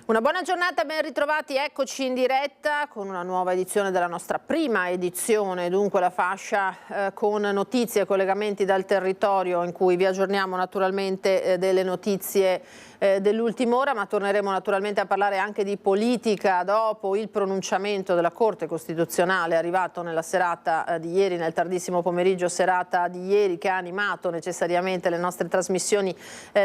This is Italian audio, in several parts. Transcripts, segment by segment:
Una buona giornata, ben ritrovati, eccoci in diretta con una nuova edizione della nostra prima edizione, dunque la fascia con notizie e collegamenti dal territorio in cui vi aggiorniamo naturalmente delle notizie dell'ultima ora, ma torneremo naturalmente a parlare anche di politica dopo il pronunciamento della Corte Costituzionale arrivato nella serata di ieri, nel tardissimo pomeriggio serata di ieri, che ha animato necessariamente le nostre trasmissioni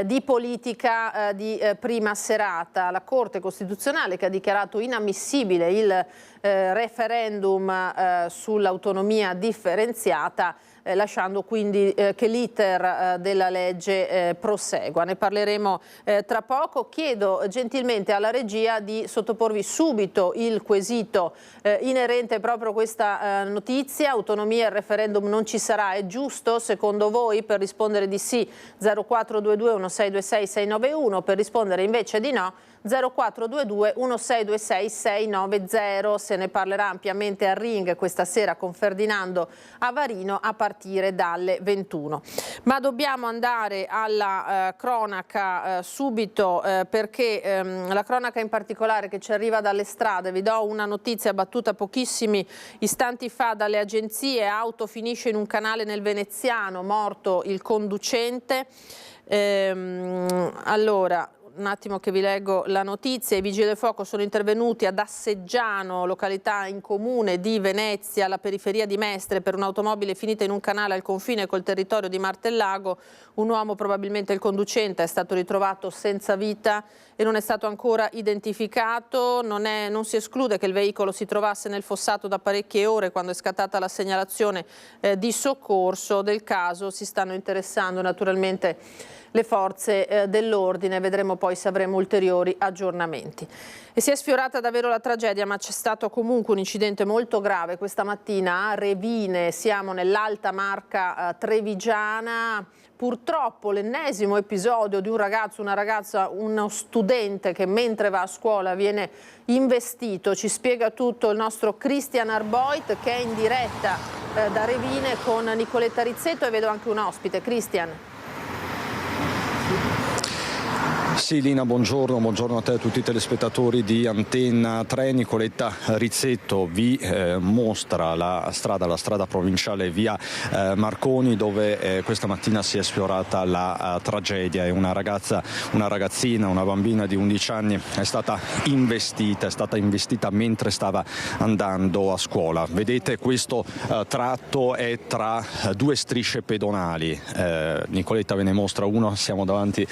di politica di prima serata. La Corte Costituzionale che ha dichiarato inammissibile il referendum sull'autonomia differenziata, lasciando quindi che l'iter della legge prosegua. Ne parleremo tra poco. Chiedo gentilmente alla regia di sottoporvi subito il quesito inerente proprio a questa notizia. Autonomia, il referendum non ci sarà, è giusto secondo voi? Per rispondere di sì 0422 1626 691, per rispondere invece di no 0422 1626 690. Se ne parlerà ampiamente al Ring questa sera con Ferdinando Avarino a partire dalle 21. Ma dobbiamo andare alla cronaca subito perché la cronaca in particolare che ci arriva dalle strade, vi do una notizia battuta pochissimi istanti fa dalle agenzie: auto finisce in un canale nel Veneziano, morto il conducente. Allora, un attimo che vi leggo la notizia. I vigili del fuoco sono intervenuti ad Asseggiano, località in comune di Venezia, alla periferia di Mestre, per un'automobile finita in un canale al confine col territorio di Martellago. Un uomo, probabilmente il conducente, è stato ritrovato senza vita e non è stato ancora identificato. Non si esclude che il veicolo si trovasse nel fossato da parecchie ore quando è scattata la segnalazione di soccorso. Del caso si stanno interessando naturalmente le forze dell'ordine, vedremo poi se avremo ulteriori aggiornamenti. E si è sfiorata davvero la tragedia, ma c'è stato comunque un incidente molto grave questa mattina a Revine, siamo nell'Alta Marca trevigiana. Purtroppo l'ennesimo episodio di un ragazzo, una ragazza, uno studente che mentre va a scuola viene investito. Ci spiega tutto il nostro Christian Arboit, che è in diretta da Revine con Nicoletta Rizzetto, e vedo anche un ospite. Christian. Sì, Lina, buongiorno a te e a tutti i telespettatori di Antenna 3. Nicoletta Rizzetto vi mostra la strada provinciale via Marconi, dove questa mattina si è sfiorata la tragedia. Una ragazzina, una bambina di 11 anni è stata investita mentre stava andando a scuola. Vedete, questo tratto è tra due strisce pedonali. Nicoletta ve ne mostra uno, siamo davanti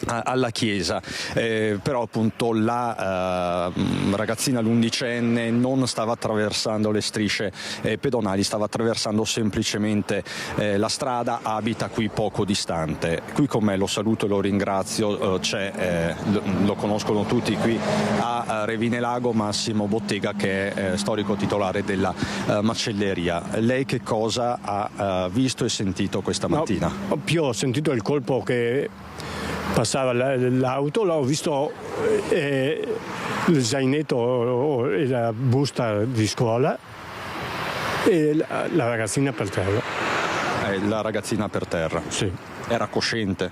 alla chiesa, però appunto la ragazzina, l'11enne, non stava attraversando le strisce pedonali, stava attraversando semplicemente la strada. Abita qui poco distante. Qui con me, lo saluto e lo ringrazio, lo conoscono tutti qui a Revine Lago, Massimo Bottega, che è storico titolare della macelleria. Lei che cosa ha visto e sentito questa mattina? Più ho sentito il colpo che passava l'auto, l'ho visto il zainetto e la busta di scuola e la ragazzina per terra. La ragazzina per terra? Sì. Era cosciente?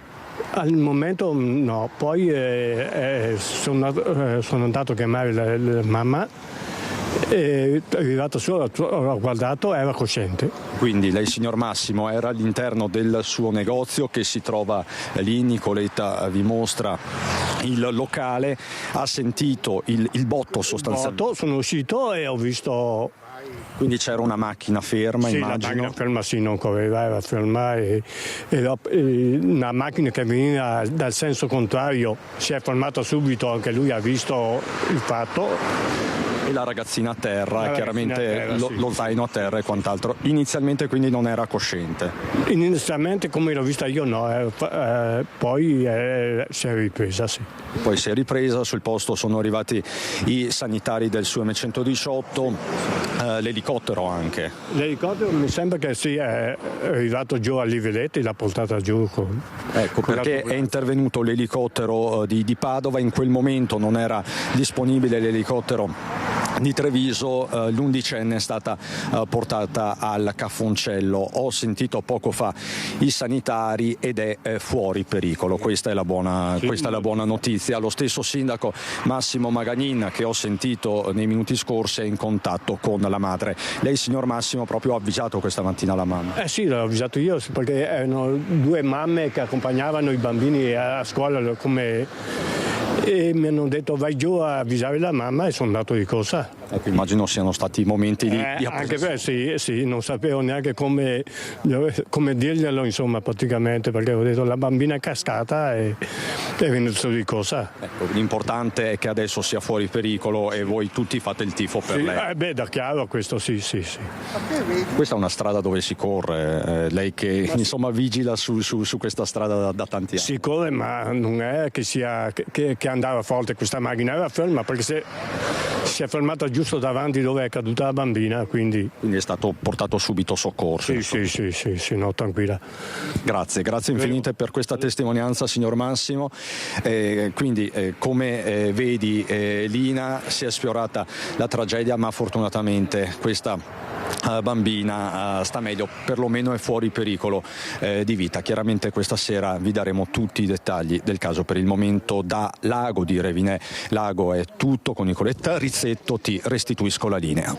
Al momento no, poi sono andato a chiamare la mamma. E arrivato su, ho guardato, era cosciente. Quindi lei, signor Massimo, era all'interno del suo negozio che si trova lì. Nicoletta vi mostra il locale. Ha sentito il botto sostanzialmente? Sono uscito e ho visto. Quindi c'era una macchina ferma, sì, immagino? Sì, la macchina ferma, sì, non correva, era ferma, e una macchina che veniva dal senso contrario si è fermata subito, anche lui ha visto il fatto. E la ragazzina a terra, chiaramente sì. Lo zaino a terra e quant'altro. Inizialmente quindi non era cosciente? Inizialmente, come l'ho vista io, no, poi si è ripresa, sì. Poi si è ripresa, sul posto sono arrivati i sanitari del SU M118, l'elicottero anche. L'elicottero mi sembra che sia arrivato giù a Livelletti, l'ha portata giù. Ecco, perché è intervenuto l'elicottero di Padova. In quel momento non era disponibile l'elicottero di Treviso, l'11enne è stata portata al Caffoncello. Ho sentito poco fa i sanitari ed è fuori pericolo. Questa è la buona notizia. Lo stesso sindaco Massimo Magagnin, che ho sentito nei minuti scorsi, è in contatto con la madre. Lei, signor Massimo, proprio ha avvisato questa mattina la mamma? Sì, l'ho avvisato io, perché erano 2 mamme che accompagnavano i bambini a scuola e mi hanno detto vai giù a avvisare la mamma, e sono andato di corsa. Ecco, immagino siano stati momenti di anche sì, non sapevo neanche come dirglielo, insomma, praticamente, perché ho detto la bambina è cascata e è venuto di corsa. Ecco, l'importante è che adesso sia fuori pericolo e voi tutti fate il tifo per lei. Da chiaro, questo sì. Questa è una strada dove si corre, lei che insomma vigila su questa strada da tanti anni. Si corre, ma non è che andava forte questa macchina, era ferma, perché si è fermata giusto davanti dove è caduta la bambina, quindi è stato portato subito soccorso. Sì, no, tranquilla. Grazie infinite per questa testimonianza, signor Massimo. Come vedi, Lina, si è sfiorata la tragedia, ma fortunatamente questa bambina sta meglio, perlomeno è fuori pericolo di vita. Chiaramente questa sera vi daremo tutti i dettagli del caso. Per il momento da Lago di Revinè Lago è tutto. Con Nicoletta Rizzetto ti restituisco la linea.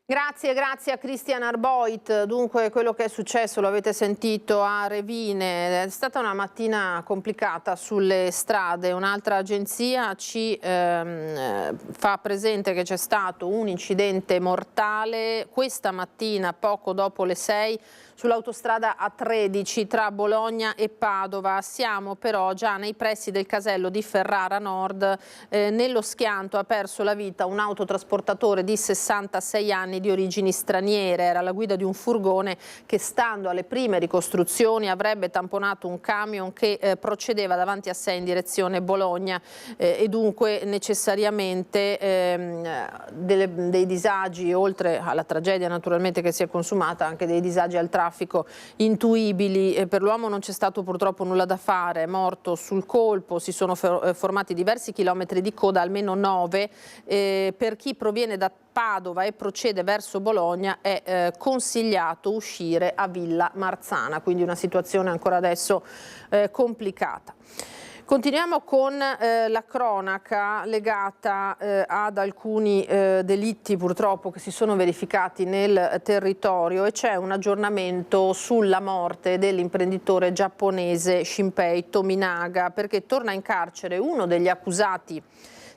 Grazie a Christian Arboit. Dunque, quello che è successo, lo avete sentito a Revine, è stata una mattina complicata sulle strade. Un'altra agenzia ci fa presente che c'è stato un incidente mortale questa mattina, poco dopo le 6, sull'autostrada A13 tra Bologna e Padova. Siamo però già nei pressi del casello di Ferrara Nord. Nello schianto ha perso la vita un autotrasportatore di 66 anni di origini straniere. Era alla guida di un furgone che, stando alle prime ricostruzioni, avrebbe tamponato un camion che procedeva davanti a sé in direzione Bologna e dunque necessariamente dei disagi, oltre alla tragedia naturalmente che si è consumata, anche dei disagi al traffico intuibili. Per l'uomo non c'è stato purtroppo nulla da fare, è morto sul colpo. Si sono formati diversi chilometri di coda, almeno 9. Per chi proviene da Padova e procede verso Bologna è consigliato uscire a Villa Marzana, quindi una situazione ancora adesso complicata. Continuiamo con la cronaca legata ad alcuni delitti purtroppo che si sono verificati nel territorio, e c'è un aggiornamento sulla morte dell'imprenditore giapponese Shinpei Tominaga, perché torna in carcere uno degli accusati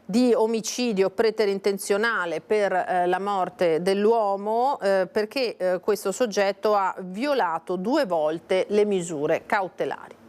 di omicidio preterintenzionale per la morte dell'uomo, perché questo soggetto ha violato 2 volte le misure cautelari.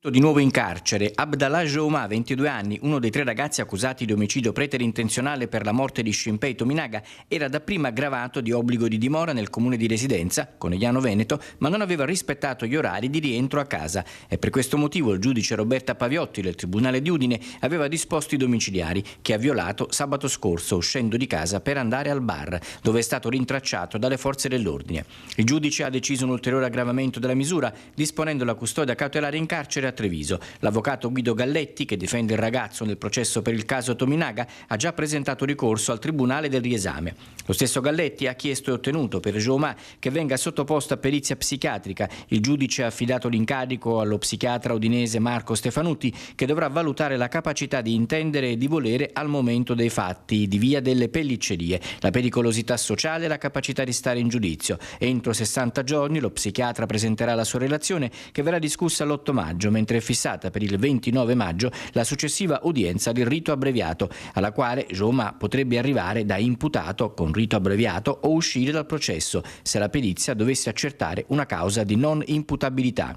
Di nuovo in carcere, Abdallah Jouma, 22 anni, uno dei 3 ragazzi accusati di omicidio preterintenzionale per la morte di Shinpei Tominaga, era dapprima aggravato di obbligo di dimora nel comune di residenza, Conegliano Veneto, ma non aveva rispettato gli orari di rientro a casa, e per questo motivo il giudice Roberta Paviotti del Tribunale di Udine aveva disposto i domiciliari, che ha violato sabato scorso uscendo di casa per andare al bar, dove è stato rintracciato dalle forze dell'ordine. Il giudice ha deciso un ulteriore aggravamento della misura, disponendo la custodia cautelare in carcere a Treviso. L'avvocato Guido Galletti, che difende il ragazzo nel processo per il caso Tominaga, ha già presentato ricorso al Tribunale del riesame. Lo stesso Galletti ha chiesto e ottenuto per Jouma che venga sottoposto a perizia psichiatrica. Il giudice ha affidato l'incarico allo psichiatra udinese Marco Stefanutti, che dovrà valutare la capacità di intendere e di volere al momento dei fatti di via delle pelliccerie, la pericolosità sociale e la capacità di stare in giudizio. Entro 60 giorni lo psichiatra presenterà la sua relazione, che verrà discussa l'8 maggio, mentre è fissata per il 29 maggio la successiva udienza del rito abbreviato, alla quale Jouma potrebbe arrivare da imputato con rito abbreviato o uscire dal processo se la perizia dovesse accertare una causa di non imputabilità.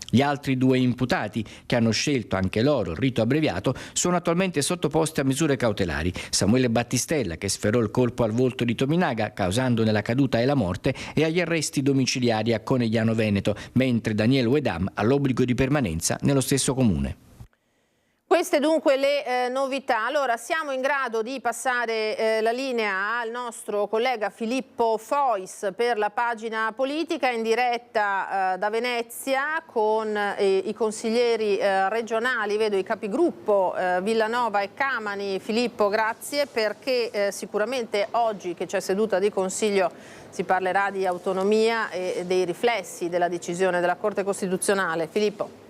Gli altri 2 imputati, che hanno scelto anche loro il rito abbreviato, sono attualmente sottoposti a misure cautelari. Samuele Battistella, che sferrò il colpo al volto di Tominaga, causandone la caduta e la morte, è agli arresti domiciliari a Conegliano Veneto, mentre Daniele Wedam ha l'obbligo di permanenza nello stesso comune. Queste dunque le novità. Allora siamo in grado di passare la linea al nostro collega Filippo Fois per la pagina politica, in diretta da Venezia con i consiglieri regionali, vedo i capigruppo Villanova e Camani. Filippo, grazie, perché sicuramente oggi che c'è seduta di Consiglio si parlerà di autonomia e dei riflessi della decisione della Corte Costituzionale. Filippo.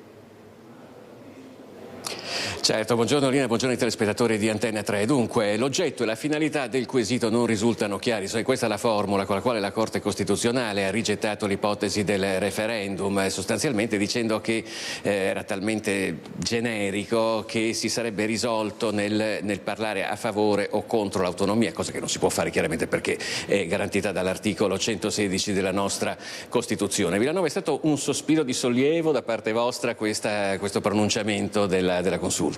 Certo, buongiorno Lina, buongiorno ai telespettatori di Antenne 3. Dunque, l'oggetto e la finalità del quesito non risultano chiari. Questa è la formula con la quale la Corte Costituzionale ha rigettato l'ipotesi del referendum, sostanzialmente dicendo che era talmente generico che si sarebbe risolto nel parlare a favore o contro l'autonomia, cosa che non si può fare chiaramente perché è garantita dall'articolo 116 della nostra Costituzione. Villanova, è stato un sospiro di sollievo da parte vostra questo pronunciamento della consulta?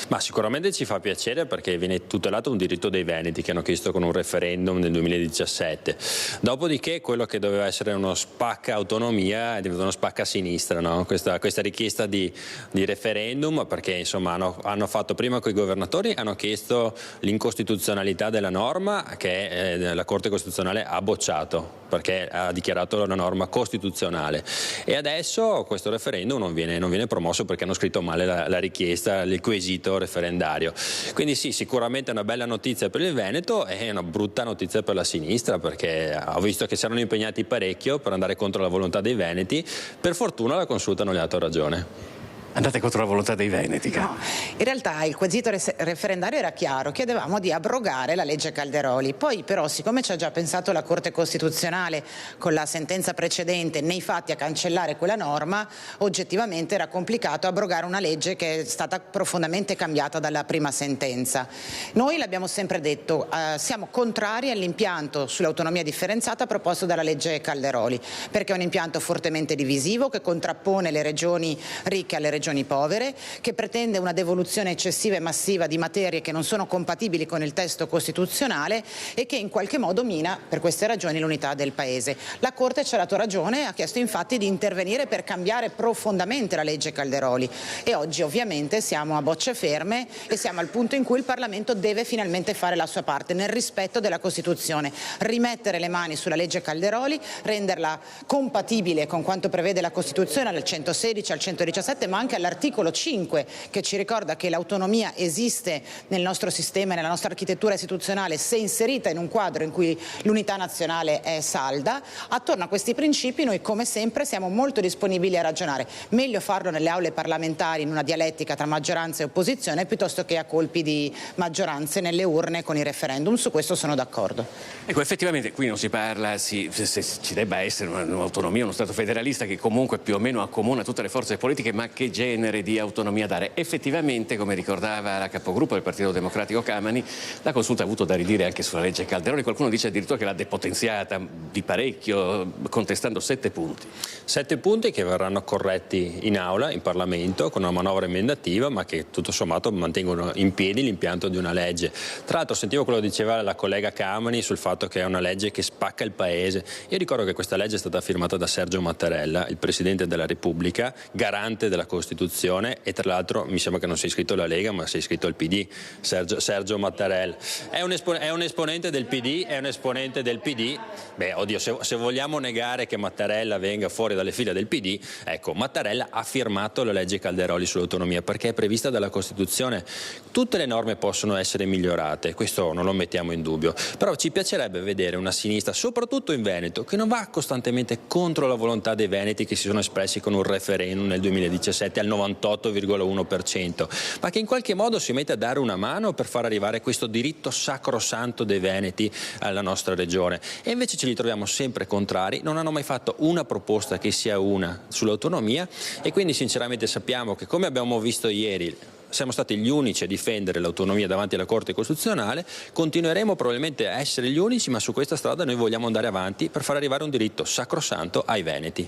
Ma sicuramente ci fa piacere, perché viene tutelato un diritto dei veneti che hanno chiesto con un referendum nel 2017. Dopodiché quello che doveva essere uno spacca autonomia è diventato uno spacca sinistra, no? Questa richiesta di referendum, perché insomma hanno fatto prima con i governatori, hanno chiesto l'incostituzionalità della norma che la Corte Costituzionale ha bocciato perché ha dichiarato una norma costituzionale, e adesso questo referendum non viene promosso perché hanno scritto male la richiesta, il quesito referendario. Quindi sì, sicuramente è una bella notizia per il Veneto e una brutta notizia per la sinistra, perché ho visto che si erano impegnati parecchio per andare contro la volontà dei veneti. Per fortuna la consulta non gli ha dato ragione. Andate contro la volontà dei veneti? No, in realtà il quesito referendario era chiaro, chiedevamo di abrogare la legge Calderoli. Poi però, siccome ci ha già pensato la Corte Costituzionale con la sentenza precedente nei fatti a cancellare quella norma, oggettivamente era complicato abrogare una legge che è stata profondamente cambiata dalla prima sentenza. Noi l'abbiamo sempre detto, siamo contrari all'impianto sull'autonomia differenziata proposto dalla legge Calderoli, perché è un impianto fortemente divisivo che contrappone le regioni ricche alle regioni povere, che pretende una devoluzione eccessiva e massiva di materie che non sono compatibili con il testo costituzionale e che in qualche modo mina per queste ragioni l'unità del Paese. La Corte ci ha dato ragione, ha chiesto infatti di intervenire per cambiare profondamente la legge Calderoli, e oggi ovviamente siamo a bocce ferme e siamo al punto in cui il Parlamento deve finalmente fare la sua parte nel rispetto della Costituzione, rimettere le mani sulla legge Calderoli, renderla compatibile con quanto prevede la Costituzione al 116, al 117, ma anche all'articolo 5, che ci ricorda che l'autonomia esiste nel nostro sistema e nella nostra architettura istituzionale se inserita in un quadro in cui l'unità nazionale è salda. Attorno a questi principi noi, come sempre, siamo molto disponibili a ragionare. Meglio farlo nelle aule parlamentari, in una dialettica tra maggioranza e opposizione, piuttosto che a colpi di maggioranze nelle urne con i referendum. Su questo sono d'accordo. Ecco, effettivamente qui non si parla se ci debba essere un'autonomia, uno Stato federalista che comunque più o meno accomuna tutte le forze politiche, ma che genere di autonomia dare. Effettivamente, come ricordava la capogruppo del Partito Democratico Camani, la consulta ha avuto da ridire anche sulla legge Calderoli. Qualcuno dice addirittura che l'ha depotenziata di parecchio, contestando 7 punti. 7 punti che verranno corretti in aula, in Parlamento, con una manovra emendativa, ma che tutto sommato mantengono in piedi l'impianto di una legge. Tra l'altro sentivo quello che diceva la collega Camani sul fatto che è una legge che spacca il Paese. Io ricordo che questa legge è stata firmata da Sergio Mattarella, il Presidente della Repubblica, garante della Costituzione, e tra l'altro mi sembra che non sia iscritto alla Lega ma sia iscritto al PD, Sergio Mattarella. È un esponente del PD, è un esponente del PD. Beh, oddio, se vogliamo negare che Mattarella venga fuori dalle file del PD, ecco, Mattarella ha firmato la legge Calderoli sull'autonomia perché è prevista dalla Costituzione. Tutte le norme possono essere migliorate, questo non lo mettiamo in dubbio, però ci piacerebbe vedere una sinistra, soprattutto in Veneto, che non va costantemente contro la volontà dei veneti che si sono espressi con un referendum nel 2017 al 98,1%, ma che in qualche modo si mette a dare una mano per far arrivare questo diritto sacrosanto dei veneti alla nostra regione. E invece ce li troviamo sempre contrari, non hanno mai fatto una proposta che sia una sull'autonomia, e quindi sinceramente sappiamo che, come abbiamo visto ieri, siamo stati gli unici a difendere l'autonomia davanti alla Corte Costituzionale, continueremo probabilmente a essere gli unici, ma su questa strada noi vogliamo andare avanti per far arrivare un diritto sacrosanto ai veneti.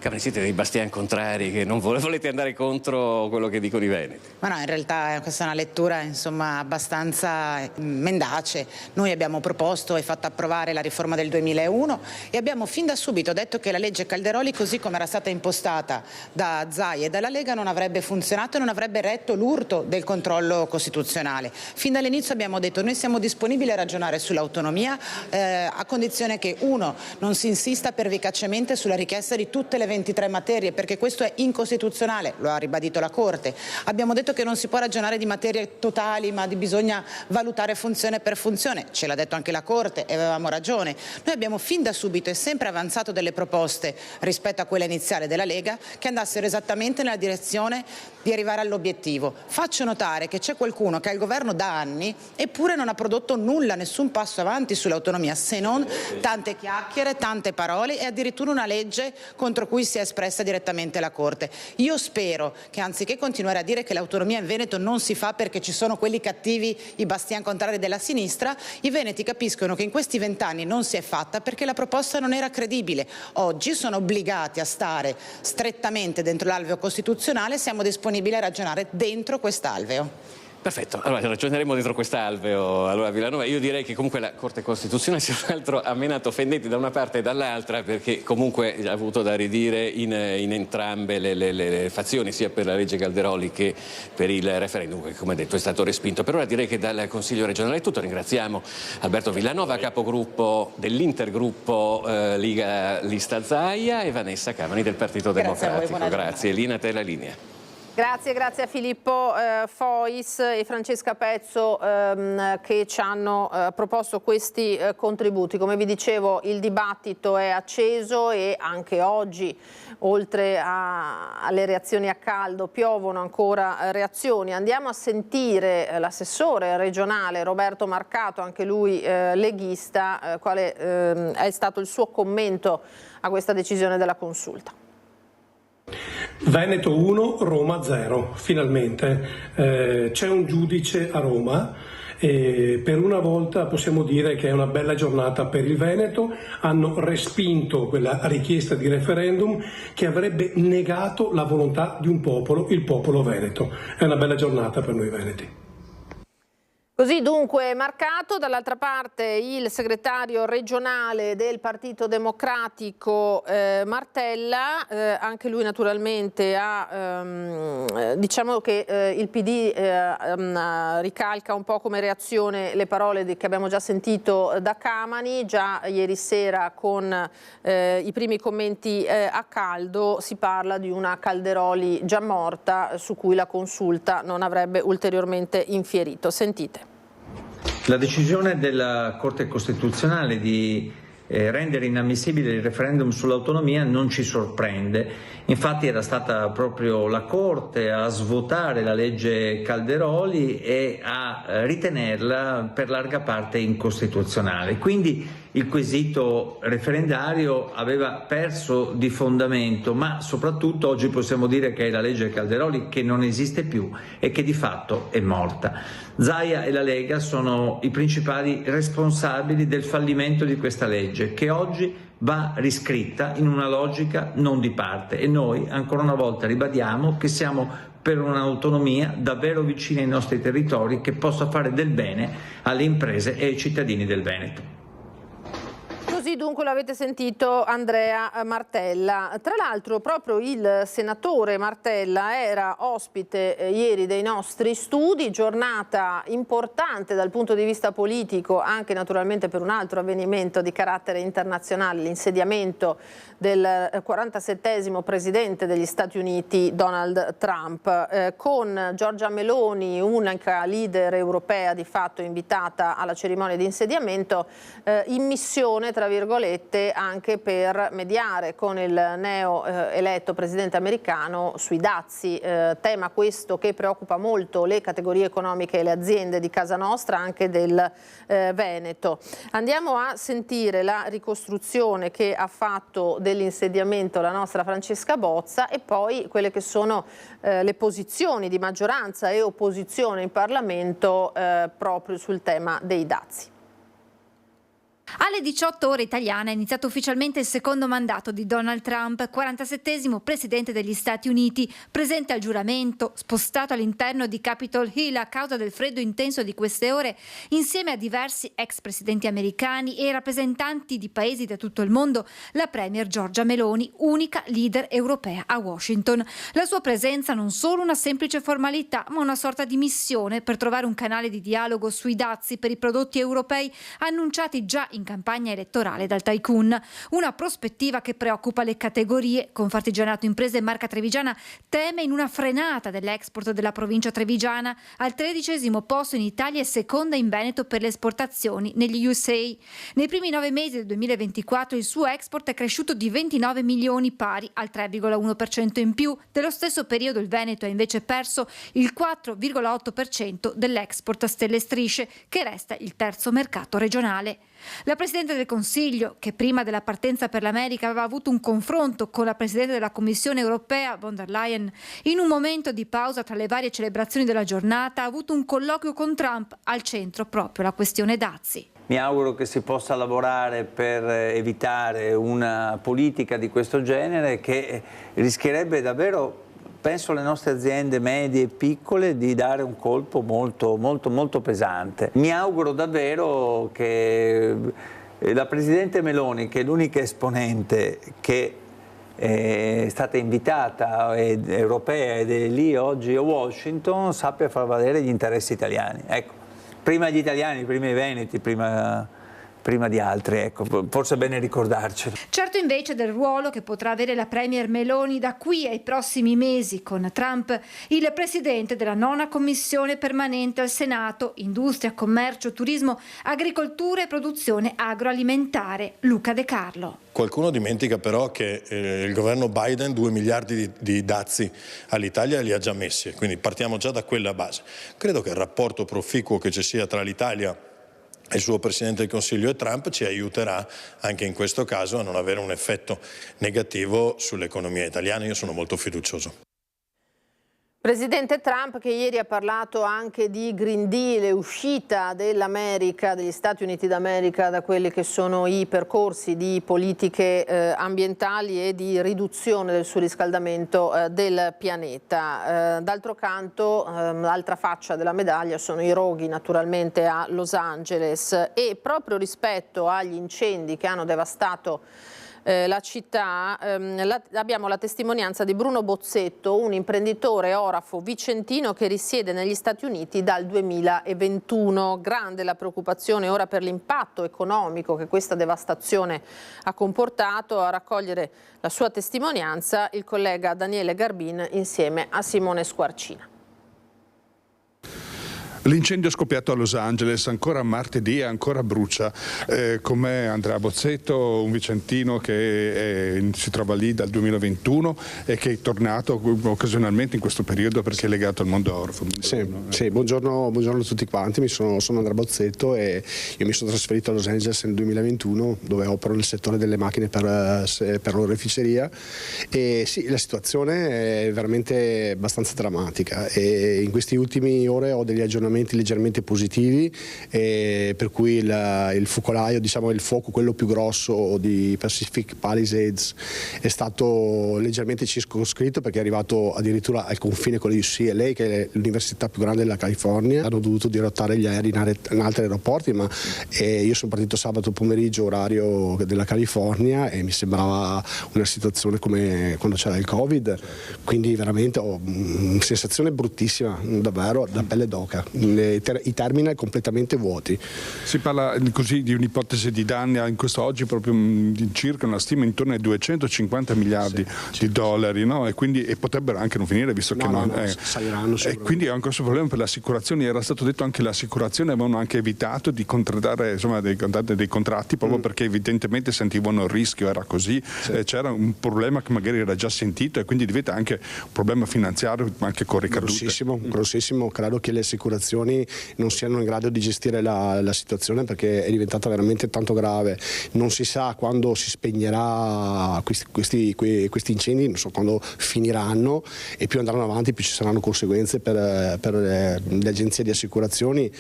Camani, siete dei bastian contrari che non volete andare contro quello che dicono i veneti. Ma no, in realtà questa è una lettura abbastanza mendace. Noi abbiamo proposto e fatto approvare la riforma del 2001 e abbiamo fin da subito detto che la legge Calderoli, così come era stata impostata da Zaia e dalla Lega, non avrebbe funzionato e non avrebbe retto l'urto del controllo costituzionale. Fin dall'inizio abbiamo detto: noi siamo disponibili a ragionare sull'autonomia a condizione che, uno, non si insista pervicacemente sulla richiesta di tutte le 23 materie, perché questo è incostituzionale, lo ha ribadito la Corte. Abbiamo detto che non si può ragionare di materie totali, ma bisogna valutare funzione per funzione, ce l'ha detto anche la Corte e avevamo ragione. Noi abbiamo fin da subito e sempre avanzato delle proposte rispetto a quella iniziale della Lega che andassero esattamente nella direzione di arrivare all'obiettivo. Faccio notare che c'è qualcuno che è al governo da anni eppure non ha prodotto nulla, nessun passo avanti sull'autonomia, se non tante chiacchiere, tante parole e addirittura una legge contro cui si è espressa direttamente la Corte. Io spero che, anziché continuare a dire che l'autonomia in Veneto non si fa perché ci sono quelli cattivi, i bastian contrari della sinistra, i veneti capiscono che in questi 20 anni non si è fatta perché la proposta non era credibile. Oggi sono obbligati a stare strettamente dentro l'alveo costituzionale, siamo disponibili a ragionare dentro quest'alveo. Perfetto, allora ragioneremo dentro quest'alveo. Allora Villanova, io direi che comunque la Corte Costituzionale sia un altro ha menato fendenti da una parte e dall'altra, perché comunque ha avuto da ridire in entrambe le fazioni, sia per la legge Calderoli che per il referendum, che come detto è stato respinto. Per ora direi che dal Consiglio regionale è tutto. Ringraziamo Alberto Villanova, capogruppo dell'intergruppo Liga Lista Zaia, e Vanessa Camani del Partito Democratico. Grazie. Lina, te la linea. Grazie a Filippo Fois e Francesca Pezzo che ci hanno proposto questi contributi. Come vi dicevo, il dibattito è acceso e anche oggi, oltre alle reazioni a caldo, piovono ancora reazioni. Andiamo a sentire l'assessore regionale Roberto Marcato, anche lui leghista, quale è stato il suo commento a questa decisione della Consulta. Veneto 1, Roma 0, finalmente. C'è un giudice a Roma e per una volta possiamo dire che è una bella giornata per il Veneto. Hanno respinto quella richiesta di referendum che avrebbe negato la volontà di un popolo, il popolo veneto. È una bella giornata per noi veneti. Così dunque Marcato, dall'altra parte il segretario regionale del Partito Democratico Martella, anche lui naturalmente diciamo che il PD ricalca un po' come reazione le parole che abbiamo già sentito da Camani. Già ieri sera con i primi commenti a caldo si parla di una Calderoli già morta su cui la Consulta non avrebbe ulteriormente infierito. Sentite. La decisione della Corte Costituzionale di rendere inammissibile il referendum sull'autonomia non ci sorprende. Infatti era stata proprio la Corte a svuotare la legge Calderoli e a ritenerla per larga parte incostituzionale. Quindi il quesito referendario aveva perso di fondamento, ma soprattutto oggi possiamo dire che è la legge Calderoli che non esiste più e che di fatto è morta. Zaia e la Lega sono i principali responsabili del fallimento di questa legge, che oggi va riscritta in una logica non di parte, e noi ancora una volta ribadiamo che siamo per un'autonomia davvero vicina ai nostri territori, che possa fare del bene alle imprese e ai cittadini del Veneto. Così dunque l'avete sentito Andrea Martella. Tra l'altro proprio il senatore Martella era ospite ieri dei nostri studi, giornata importante dal punto di vista politico, anche naturalmente per un altro avvenimento di carattere internazionale, l'insediamento del 47esimo presidente degli Stati Uniti Donald Trump, con Giorgia Meloni, unica leader europea di fatto invitata alla cerimonia di insediamento, in missione tra virgolette anche per mediare con il neo eletto presidente americano sui dazi, tema questo che preoccupa molto le categorie economiche e le aziende di casa nostra, anche del Veneto. Andiamo a sentire la ricostruzione che ha fatto dell'insediamento la nostra Francesca Bozza e poi quelle che sono le posizioni di maggioranza e opposizione in Parlamento proprio sul tema dei dazi. Alle 18 ore italiane è iniziato ufficialmente il secondo mandato di Donald Trump, 47esimo presidente degli Stati Uniti, presente al giuramento, spostato all'interno di Capitol Hill a causa del freddo intenso di queste ore, insieme a diversi ex presidenti americani e rappresentanti di paesi da tutto il mondo, la premier Giorgia Meloni, unica leader europea a Washington. La sua presenza non solo una semplice formalità, ma una sorta di missione per trovare un canale di dialogo sui dazi per i prodotti europei annunciati già in campagna elettorale dal tycoon. Una prospettiva che preoccupa le categorie. Confartigianato Imprese e Marca Trevigiana teme in una frenata dell'export della provincia trevigiana, al 13° posto in Italia e seconda in Veneto per le esportazioni negli USA. Nei primi 9 mesi del 2024 il suo export è cresciuto di 29 milioni, pari al 3,1% in più. Dello stesso periodo il Veneto ha invece perso il 4,8% dell'export a stelle e strisce, che resta il terzo mercato regionale. La Presidente del Consiglio, che prima della partenza per l'America aveva avuto un confronto con la Presidente della Commissione europea, von der Leyen, in un momento di pausa tra le varie celebrazioni della giornata, ha avuto un colloquio con Trump, al centro proprio la questione dazi. Mi auguro che si possa lavorare per evitare una politica di questo genere che rischierebbe davvero, penso alle nostre aziende medie e piccole, di dare un colpo molto pesante. Mi auguro davvero che la Presidente Meloni, che è l'unica esponente che è stata invitata europea ed è lì oggi a Washington, sappia far valere gli interessi italiani. Ecco, prima gli italiani, prima i veneti, prima di altri, ecco, forse è bene ricordarcelo. Certo invece del ruolo che potrà avere la premier Meloni da qui ai prossimi mesi con Trump, il presidente della 9ª commissione permanente al Senato, Industria, Commercio, Turismo, Agricoltura e Produzione Agroalimentare, Luca De Carlo. Qualcuno dimentica però che il governo Biden 2 miliardi di dazi all'Italia li ha già messi, quindi partiamo già da quella base. Credo che il rapporto proficuo che ci sia tra l'Italia e il suo Presidente del Consiglio e Trump ci aiuterà anche in questo caso a non avere un effetto negativo sull'economia italiana. Io sono molto fiducioso. Presidente Trump, che ieri ha parlato anche di Green Deal, uscita dell'America, degli Stati Uniti d'America da quelli che sono i percorsi di politiche ambientali e di riduzione del surriscaldamento del pianeta. D'altro canto, l'altra faccia della medaglia sono i roghi naturalmente a Los Angeles, e proprio rispetto agli incendi che hanno devastato la città, abbiamo la testimonianza di Bruno Bozzetto, un imprenditore orafo vicentino che risiede negli Stati Uniti dal 2021. Grande la preoccupazione ora per l'impatto economico che questa devastazione ha comportato. A raccogliere la sua testimonianza il collega Daniele Garbin insieme a Simone Squarcina. L'incendio è scoppiato a Los Angeles, ancora martedì e ancora brucia. Con me Andrea Bozzetto, un vicentino che si trova lì dal 2021 e che è tornato occasionalmente in questo periodo perché è legato al mondo orfo. Sì, buongiorno a tutti quanti, sono Andrea Bozzetto e io mi sono trasferito a Los Angeles nel 2021, dove opero nel settore delle macchine per l'oreficeria, e sì, la situazione è veramente abbastanza drammatica e in queste ultime ore ho degli aggiornamenti leggermente positivi, per cui il focolaio, diciamo il fuoco, quello più grosso di Pacific Palisades, è stato leggermente circoscritto perché è arrivato addirittura al confine con l'UCLA, che è l'università più grande della California. Hanno dovuto dirottare gli aerei in altri aeroporti, ma io sono partito sabato pomeriggio orario della California e mi sembrava una situazione come quando c'era il Covid, quindi veramente ho una sensazione bruttissima, davvero da pelle d'oca. I terminal completamente vuoti. Si parla così di un'ipotesi di danni in questo oggi proprio di circa una stima intorno ai 250 miliardi di dollari, no? E potrebbero anche non finire, visto che saliranno. E quindi è un grosso problema per le assicurazioni. Era stato detto anche che le assicurazioni avevano anche evitato di contrattare dei contratti proprio perché evidentemente sentivano il rischio, era così. C'era un problema che magari era già sentito e quindi diventa anche un problema finanziario anche con ricadute. Grossissimo. Credo che le assicurazioni assicurazioni non siano in grado di gestire la situazione, perché è diventata veramente tanto grave. Non si sa quando si spegnerà questi incendi, non so quando finiranno, e più andranno avanti più ci saranno conseguenze per le agenzie di assicurazioni.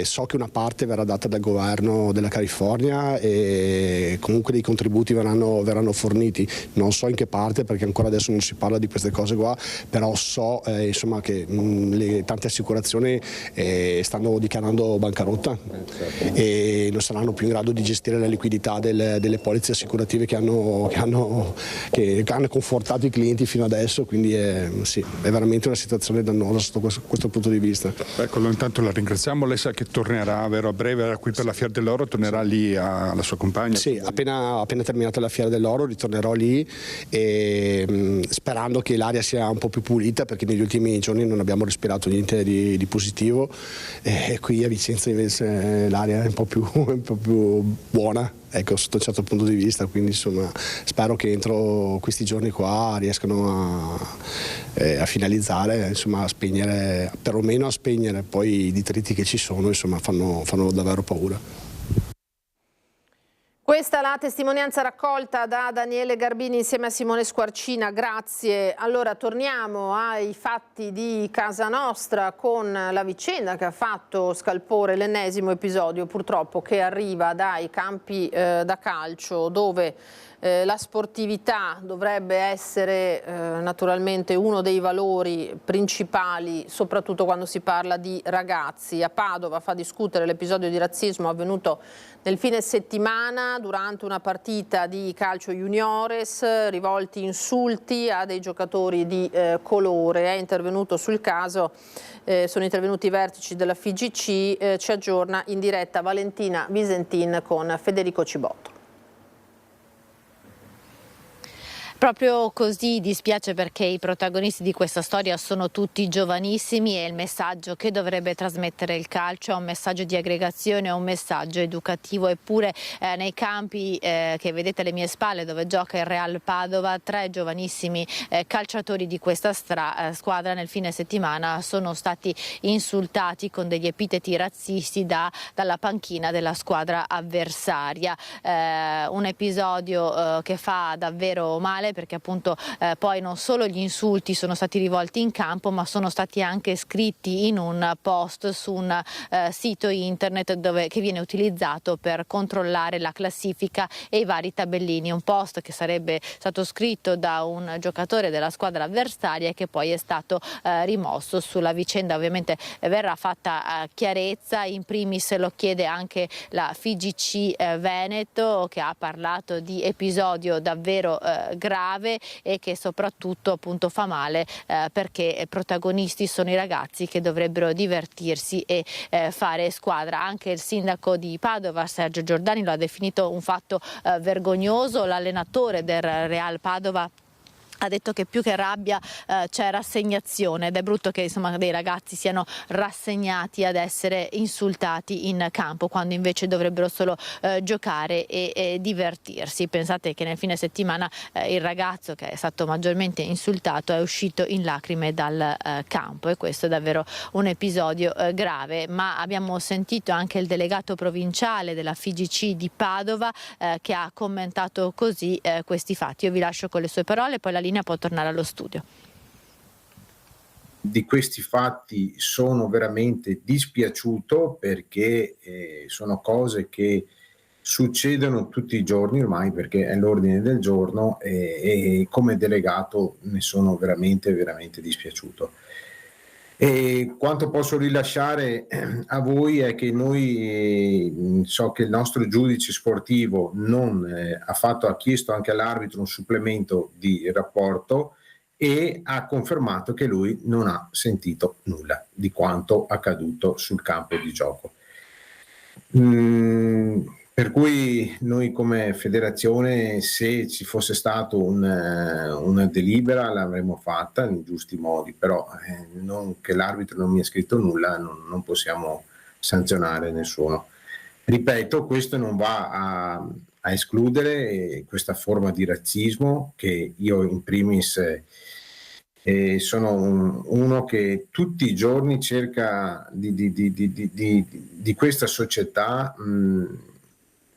So che una parte verrà data dal governo della California e comunque dei contributi verranno forniti, non so in che parte perché ancora adesso non si parla di queste cose qua, però so insomma che le tante assicurazioni stanno dichiarando bancarotta e non saranno più in grado di gestire la liquidità delle polizze assicurative che hanno confortato i clienti fino adesso, quindi è veramente una situazione dannosa sotto questo punto di vista. Ecco, intanto la ringraziamo. Lei sa che tornerà, vero, a breve, era qui per la Fiera dell'Oro, tornerà lì alla sua compagna? Sì, appena terminata la Fiera dell'Oro ritornerò lì, e sperando che l'aria sia un po' più pulita, perché negli ultimi giorni non abbiamo respirato niente di positivo, e qui a Vicenza invece l'aria è un po' più buona, ecco, sotto un certo punto di vista, quindi insomma spero che entro questi giorni qua riescano a finalizzare, insomma a spegnere, perlomeno a spegnere, poi i detriti che ci sono insomma fanno davvero paura. Questa è la testimonianza raccolta da Daniele Garbini insieme a Simone Squarcina, grazie. Allora torniamo ai fatti di casa nostra con la vicenda che ha fatto scalpore, l'ennesimo episodio purtroppo che arriva dai campi da calcio, dove la sportività dovrebbe essere naturalmente uno dei valori principali, soprattutto quando si parla di ragazzi. A Padova fa discutere l'episodio di razzismo avvenuto nel fine settimana durante una partita di calcio juniores, rivolti insulti a dei giocatori di colore. È intervenuto sul caso, sono intervenuti i vertici della FIGC, ci aggiorna in diretta Valentina Visentin con Federico Cibotto. Proprio così, dispiace perché i protagonisti di questa storia sono tutti giovanissimi e il messaggio che dovrebbe trasmettere il calcio è un messaggio di aggregazione, è un messaggio educativo. Eppure nei campi che vedete alle mie spalle, dove gioca il Real Padova, 3 giovanissimi calciatori di questa squadra nel fine settimana sono stati insultati con degli epiteti razzisti dalla panchina della squadra avversaria. Un episodio che fa davvero male, perché appunto poi non solo gli insulti sono stati rivolti in campo, ma sono stati anche scritti in un post su un sito internet che viene utilizzato per controllare la classifica e i vari tabellini. Un post che sarebbe stato scritto da un giocatore della squadra avversaria e che poi è stato rimosso. Sulla vicenda ovviamente verrà fatta chiarezza, in primis lo chiede anche la FIGC Veneto, che ha parlato di episodio davvero grave e che soprattutto appunto fa male perché protagonisti sono i ragazzi che dovrebbero divertirsi e fare squadra. Anche il sindaco di Padova, Sergio Giordani, lo ha definito un fatto vergognoso. L'allenatore del Real Padova ha detto che più che rabbia c'è rassegnazione, ed è brutto che insomma dei ragazzi siano rassegnati ad essere insultati in campo quando invece dovrebbero solo giocare e divertirsi. Pensate che nel fine settimana il ragazzo che è stato maggiormente insultato è uscito in lacrime dal campo, e questo è davvero un episodio grave. Ma abbiamo sentito anche il delegato provinciale della FIGC di Padova che ha commentato così questi fatti. Io vi lascio con le sue parole, poi la linea può tornare allo studio. Di questi fatti sono veramente dispiaciuto, perché sono cose che succedono tutti i giorni ormai, perché è l'ordine del giorno, e come delegato ne sono veramente dispiaciuto. E quanto posso rilasciare a voi è che noi so che il nostro giudice sportivo ha chiesto anche all'arbitro un supplemento di rapporto e ha confermato che lui non ha sentito nulla di quanto accaduto sul campo di gioco. Per cui noi come federazione, se ci fosse stato una delibera, l'avremmo fatta in giusti modi, però non che l'arbitro non mi ha scritto nulla, non possiamo sanzionare nessuno. Ripeto, questo non va a escludere questa forma di razzismo che io in primis sono uno che tutti i giorni cerca di questa società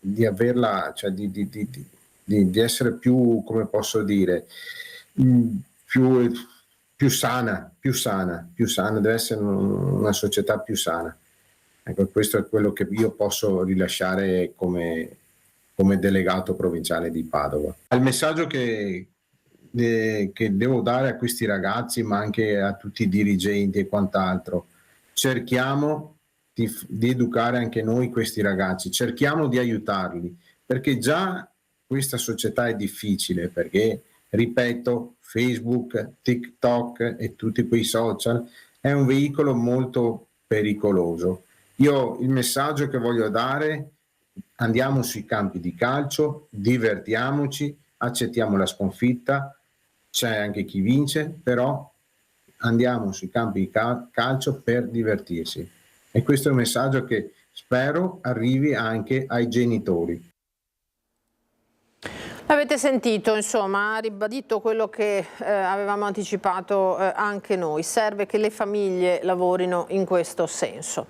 di averla, cioè di essere più, come posso dire, più sana, deve essere una società più sana. Ecco, questo è quello che io posso rilasciare come delegato provinciale di Padova. Il messaggio che devo dare a questi ragazzi, ma anche a tutti i dirigenti e quant'altro: cerchiamo di educare anche noi questi ragazzi, cerchiamo di aiutarli, perché già questa società è difficile, perché, ripeto, Facebook, TikTok e tutti quei social è un veicolo molto pericoloso. Io il messaggio che voglio dare: andiamo sui campi di calcio, divertiamoci, accettiamo la sconfitta, c'è anche chi vince, però andiamo sui campi di calcio per divertirsi. E questo è un messaggio che spero arrivi anche ai genitori. Avete sentito, insomma, ha ribadito quello che avevamo anticipato anche noi. Serve che le famiglie lavorino in questo senso.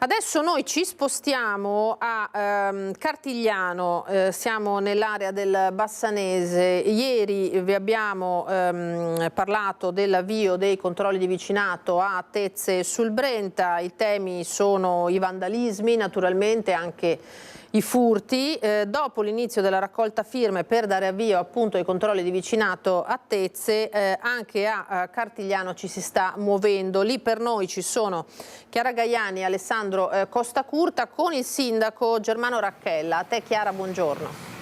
Adesso noi ci spostiamo a Cartigliano, siamo nell'area del Bassanese. Ieri vi abbiamo parlato dell'avvio dei controlli di vicinato a Tezze sul Brenta. I temi sono i vandalismi, naturalmente anche i furti. Dopo l'inizio della raccolta firme per dare avvio appunto ai controlli di vicinato a Tezze, anche a Cartigliano ci si sta muovendo. Lì per noi ci sono Chiara Gaiani e Alessandro Costacurta con il sindaco Germano Racchella. A te Chiara, buongiorno.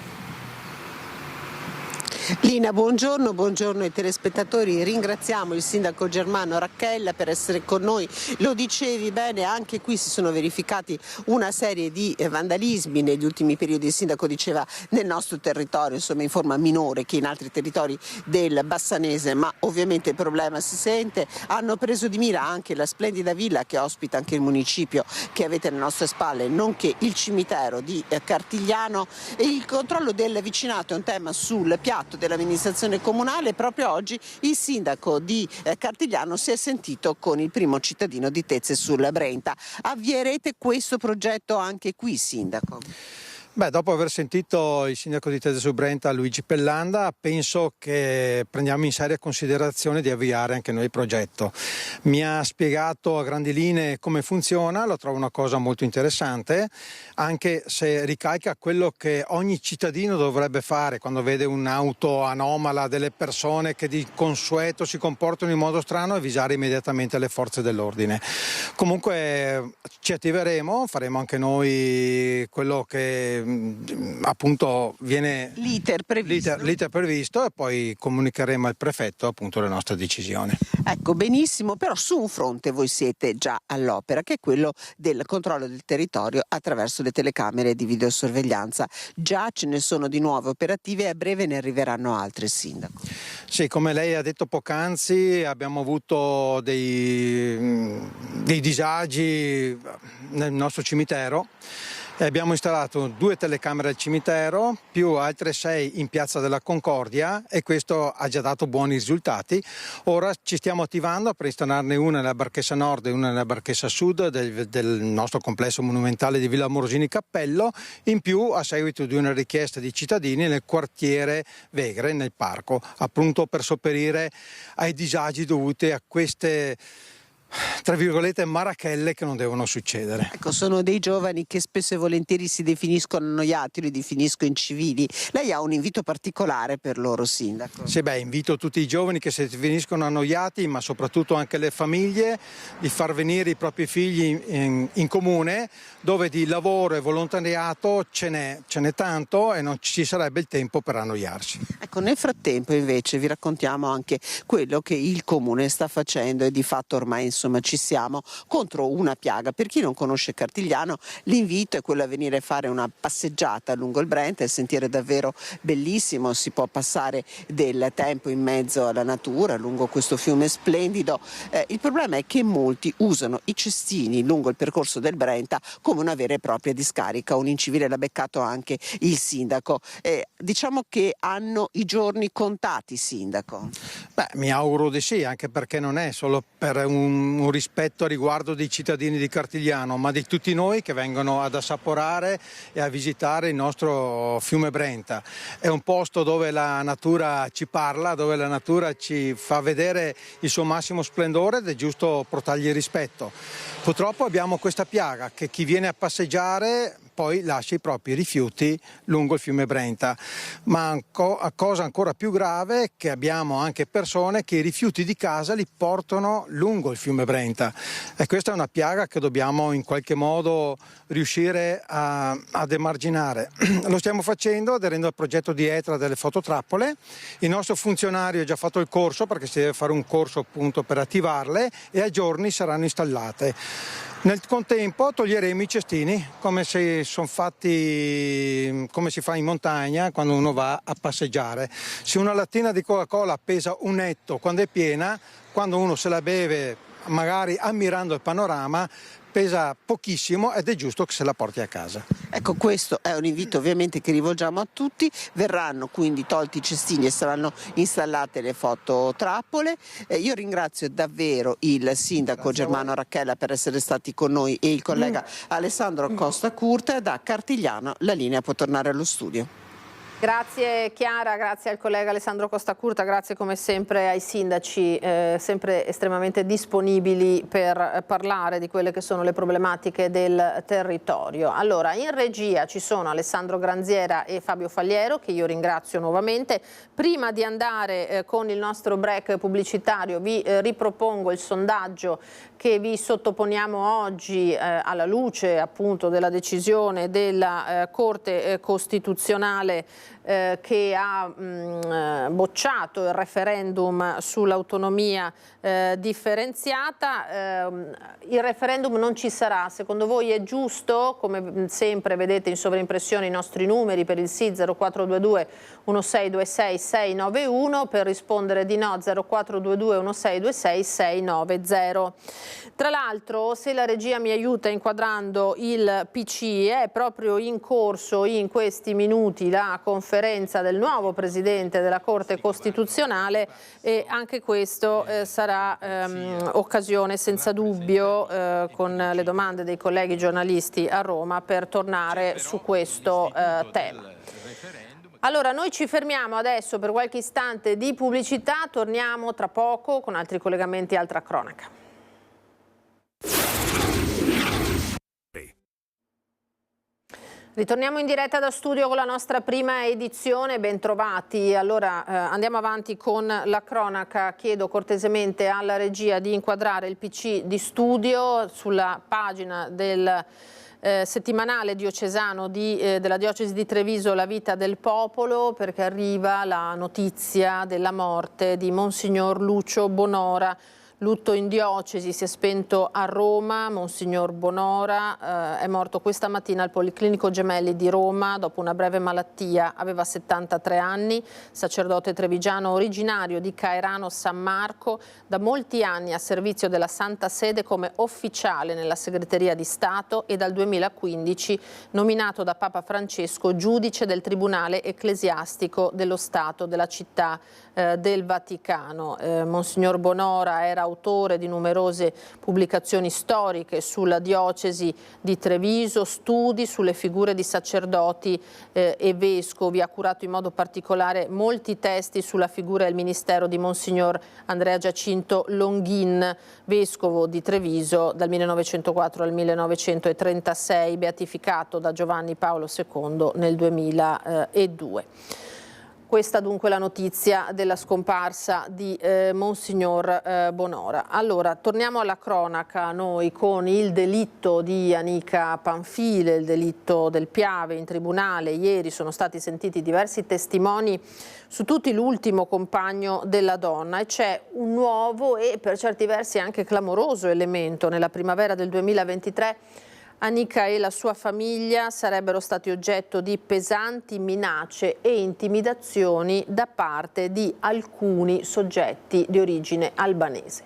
Lina, buongiorno ai telespettatori. Ringraziamo il sindaco Germano Racchella per essere con noi. Lo dicevi bene, anche qui si sono verificati una serie di vandalismi negli ultimi periodi. Il sindaco diceva nel nostro territorio, insomma in forma minore che in altri territori del Bassanese, ma ovviamente il problema si sente. Hanno preso di mira anche la splendida villa che ospita anche il municipio che avete alle nostre spalle, nonché il cimitero di Cartigliano. E il controllo del vicinato è un tema sul piatto dell'amministrazione comunale. Proprio oggi il sindaco di Cartigliano si è sentito con il primo cittadino di Tezze sul Brenta. Avvierete questo progetto anche qui, sindaco? Beh, dopo aver sentito il sindaco di Tezze sul Brenta, Luigi Pellanda, penso che prendiamo in seria considerazione di avviare anche noi il progetto. Mi ha spiegato a grandi linee come funziona, lo trovo una cosa molto interessante, anche se ricalca quello che ogni cittadino dovrebbe fare quando vede un'auto anomala, delle persone che di consueto si comportano in modo strano, avvisare immediatamente le forze dell'ordine. Comunque ci attiveremo, faremo anche noi quello che appunto viene l'iter previsto e poi comunicheremo al prefetto appunto le nostre decisioni. Ecco, benissimo, però su un fronte voi siete già all'opera, che è quello del controllo del territorio attraverso le telecamere di videosorveglianza. Già ce ne sono di nuove operative e a breve ne arriveranno altre, sindaco. Sì, come lei ha detto poc'anzi, abbiamo avuto dei disagi nel nostro cimitero. Abbiamo installato 2 telecamere al cimitero più altre 6 in Piazza della Concordia e questo ha già dato buoni risultati. Ora ci stiamo attivando per installarne una nella Barchessa Nord e una nella Barchessa Sud del nostro complesso monumentale di Villa Morosini Cappello, in più a seguito di una richiesta di cittadini nel quartiere Vegre, nel parco, appunto per sopperire ai disagi dovuti a queste, tra virgolette, marachelle che non devono succedere. Ecco, sono dei giovani che spesso e volentieri si definiscono annoiati, li definisco incivili. Lei ha un invito particolare per loro, sindaco? Sì, invito tutti i giovani che si definiscono annoiati, ma soprattutto anche le famiglie, di far venire i propri figli in comune, dove di lavoro e volontariato ce n'è tanto e non ci sarebbe il tempo per annoiarsi. Ecco, nel frattempo invece vi raccontiamo anche quello che il comune sta facendo e di fatto ormai insomma ci siamo contro una piaga. Per chi non conosce Cartigliano, l'invito è quello a venire a fare una passeggiata lungo il Brenta, il sentiero è davvero bellissimo, si può passare del tempo in mezzo alla natura lungo questo fiume splendido. Il problema è che molti usano i cestini lungo il percorso del Brenta come una vera e propria discarica. Un incivile l'ha beccato anche il sindaco. Diciamo che hanno i giorni contati, sindaco. Beh, mi auguro di sì, anche perché non è solo per un rispetto a riguardo dei cittadini di Cartigliano, ma di tutti noi che vengono ad assaporare e a visitare il nostro fiume Brenta. È un posto dove la natura ci parla, dove la natura ci fa vedere il suo massimo splendore ed è giusto portargli rispetto. Purtroppo abbiamo questa piaga che chi viene a passeggiare poi lascia i propri rifiuti lungo il fiume Brenta, ma cosa ancora più grave è che abbiamo anche persone che i rifiuti di casa li portano lungo il fiume Brenta e questa è una piaga che dobbiamo in qualche modo riuscire ad emarginare. Lo stiamo facendo aderendo al progetto di ETRA delle fototrappole. Il nostro funzionario ha già fatto il corso, perché si deve fare un corso appunto per attivarle, e a giorni saranno installate. Nel contempo toglieremo i cestini come si fa in montagna quando uno va a passeggiare. Se una lattina di Coca-Cola pesa un etto quando è piena, quando uno se la beve magari ammirando il panorama pesa pochissimo ed è giusto che se la porti a casa. Ecco, questo è un invito ovviamente che rivolgiamo a tutti. Verranno quindi tolti i cestini e saranno installate le fototrappole. Io ringrazio davvero il sindaco Germano Racchella per essere stati con noi e il collega Alessandro Costa Curta. Da Cartigliano la linea può tornare allo studio. Grazie Chiara, grazie al collega Alessandro Costa Curta, grazie come sempre ai sindaci, sempre estremamente disponibili per parlare di quelle che sono le problematiche del territorio. Allora, in regia ci sono Alessandro Granziera e Fabio Fagliero, che io ringrazio nuovamente. Prima di andare con il nostro break pubblicitario vi ripropongo il sondaggio che vi sottoponiamo oggi alla luce appunto della decisione della Corte Costituzionale che ha bocciato il referendum sull'autonomia differenziata. Il referendum non ci sarà, secondo voi è giusto? Come sempre vedete in sovraimpressione i nostri numeri per il sì 0422 1626 691, per rispondere di no 0422 1626 690. Tra l'altro, se la regia mi aiuta inquadrando il PC, è proprio in corso in questi minuti la conferenza del nuovo Presidente della Corte Costituzionale e anche questo sarà occasione senza dubbio con le domande dei colleghi giornalisti a Roma per tornare su questo tema. Allora, noi ci fermiamo adesso per qualche istante di pubblicità, torniamo tra poco con altri collegamenti e altra cronaca. Ritorniamo in diretta da studio con la nostra prima edizione, bentrovati. Allora andiamo avanti con la cronaca, chiedo cortesemente alla regia di inquadrare il PC di studio sulla pagina del settimanale diocesano della diocesi di Treviso, La Vita del Popolo, perché arriva la notizia della morte di Monsignor Lucio Bonora. Lutto in diocesi, si è spento a Roma. Monsignor Bonora è morto questa mattina al Policlinico Gemelli di Roma dopo una breve malattia, aveva 73 anni, sacerdote trevigiano originario di Caerano San Marco, da molti anni a servizio della Santa Sede come ufficiale nella Segreteria di Stato e dal 2015 nominato da Papa Francesco giudice del Tribunale Ecclesiastico dello Stato della Città del Vaticano. Monsignor Bonora era autore di numerose pubblicazioni storiche sulla diocesi di Treviso, studi sulle figure di sacerdoti e vescovi, ha curato in modo particolare molti testi sulla figura del ministero di Monsignor Andrea Giacinto Longhin, vescovo di Treviso dal 1904 al 1936, beatificato da Giovanni Paolo II nel 2002. Questa dunque la notizia della scomparsa di Monsignor Bonora. Allora, torniamo alla cronaca noi con il delitto di Anica Panfile, il delitto del Piave in tribunale. Ieri sono stati sentiti diversi testimoni, su tutti l'ultimo compagno della donna, e c'è un nuovo e per certi versi anche clamoroso elemento. Nella primavera del 2023 Anica e la sua famiglia sarebbero stati oggetto di pesanti minacce e intimidazioni da parte di alcuni soggetti di origine albanese.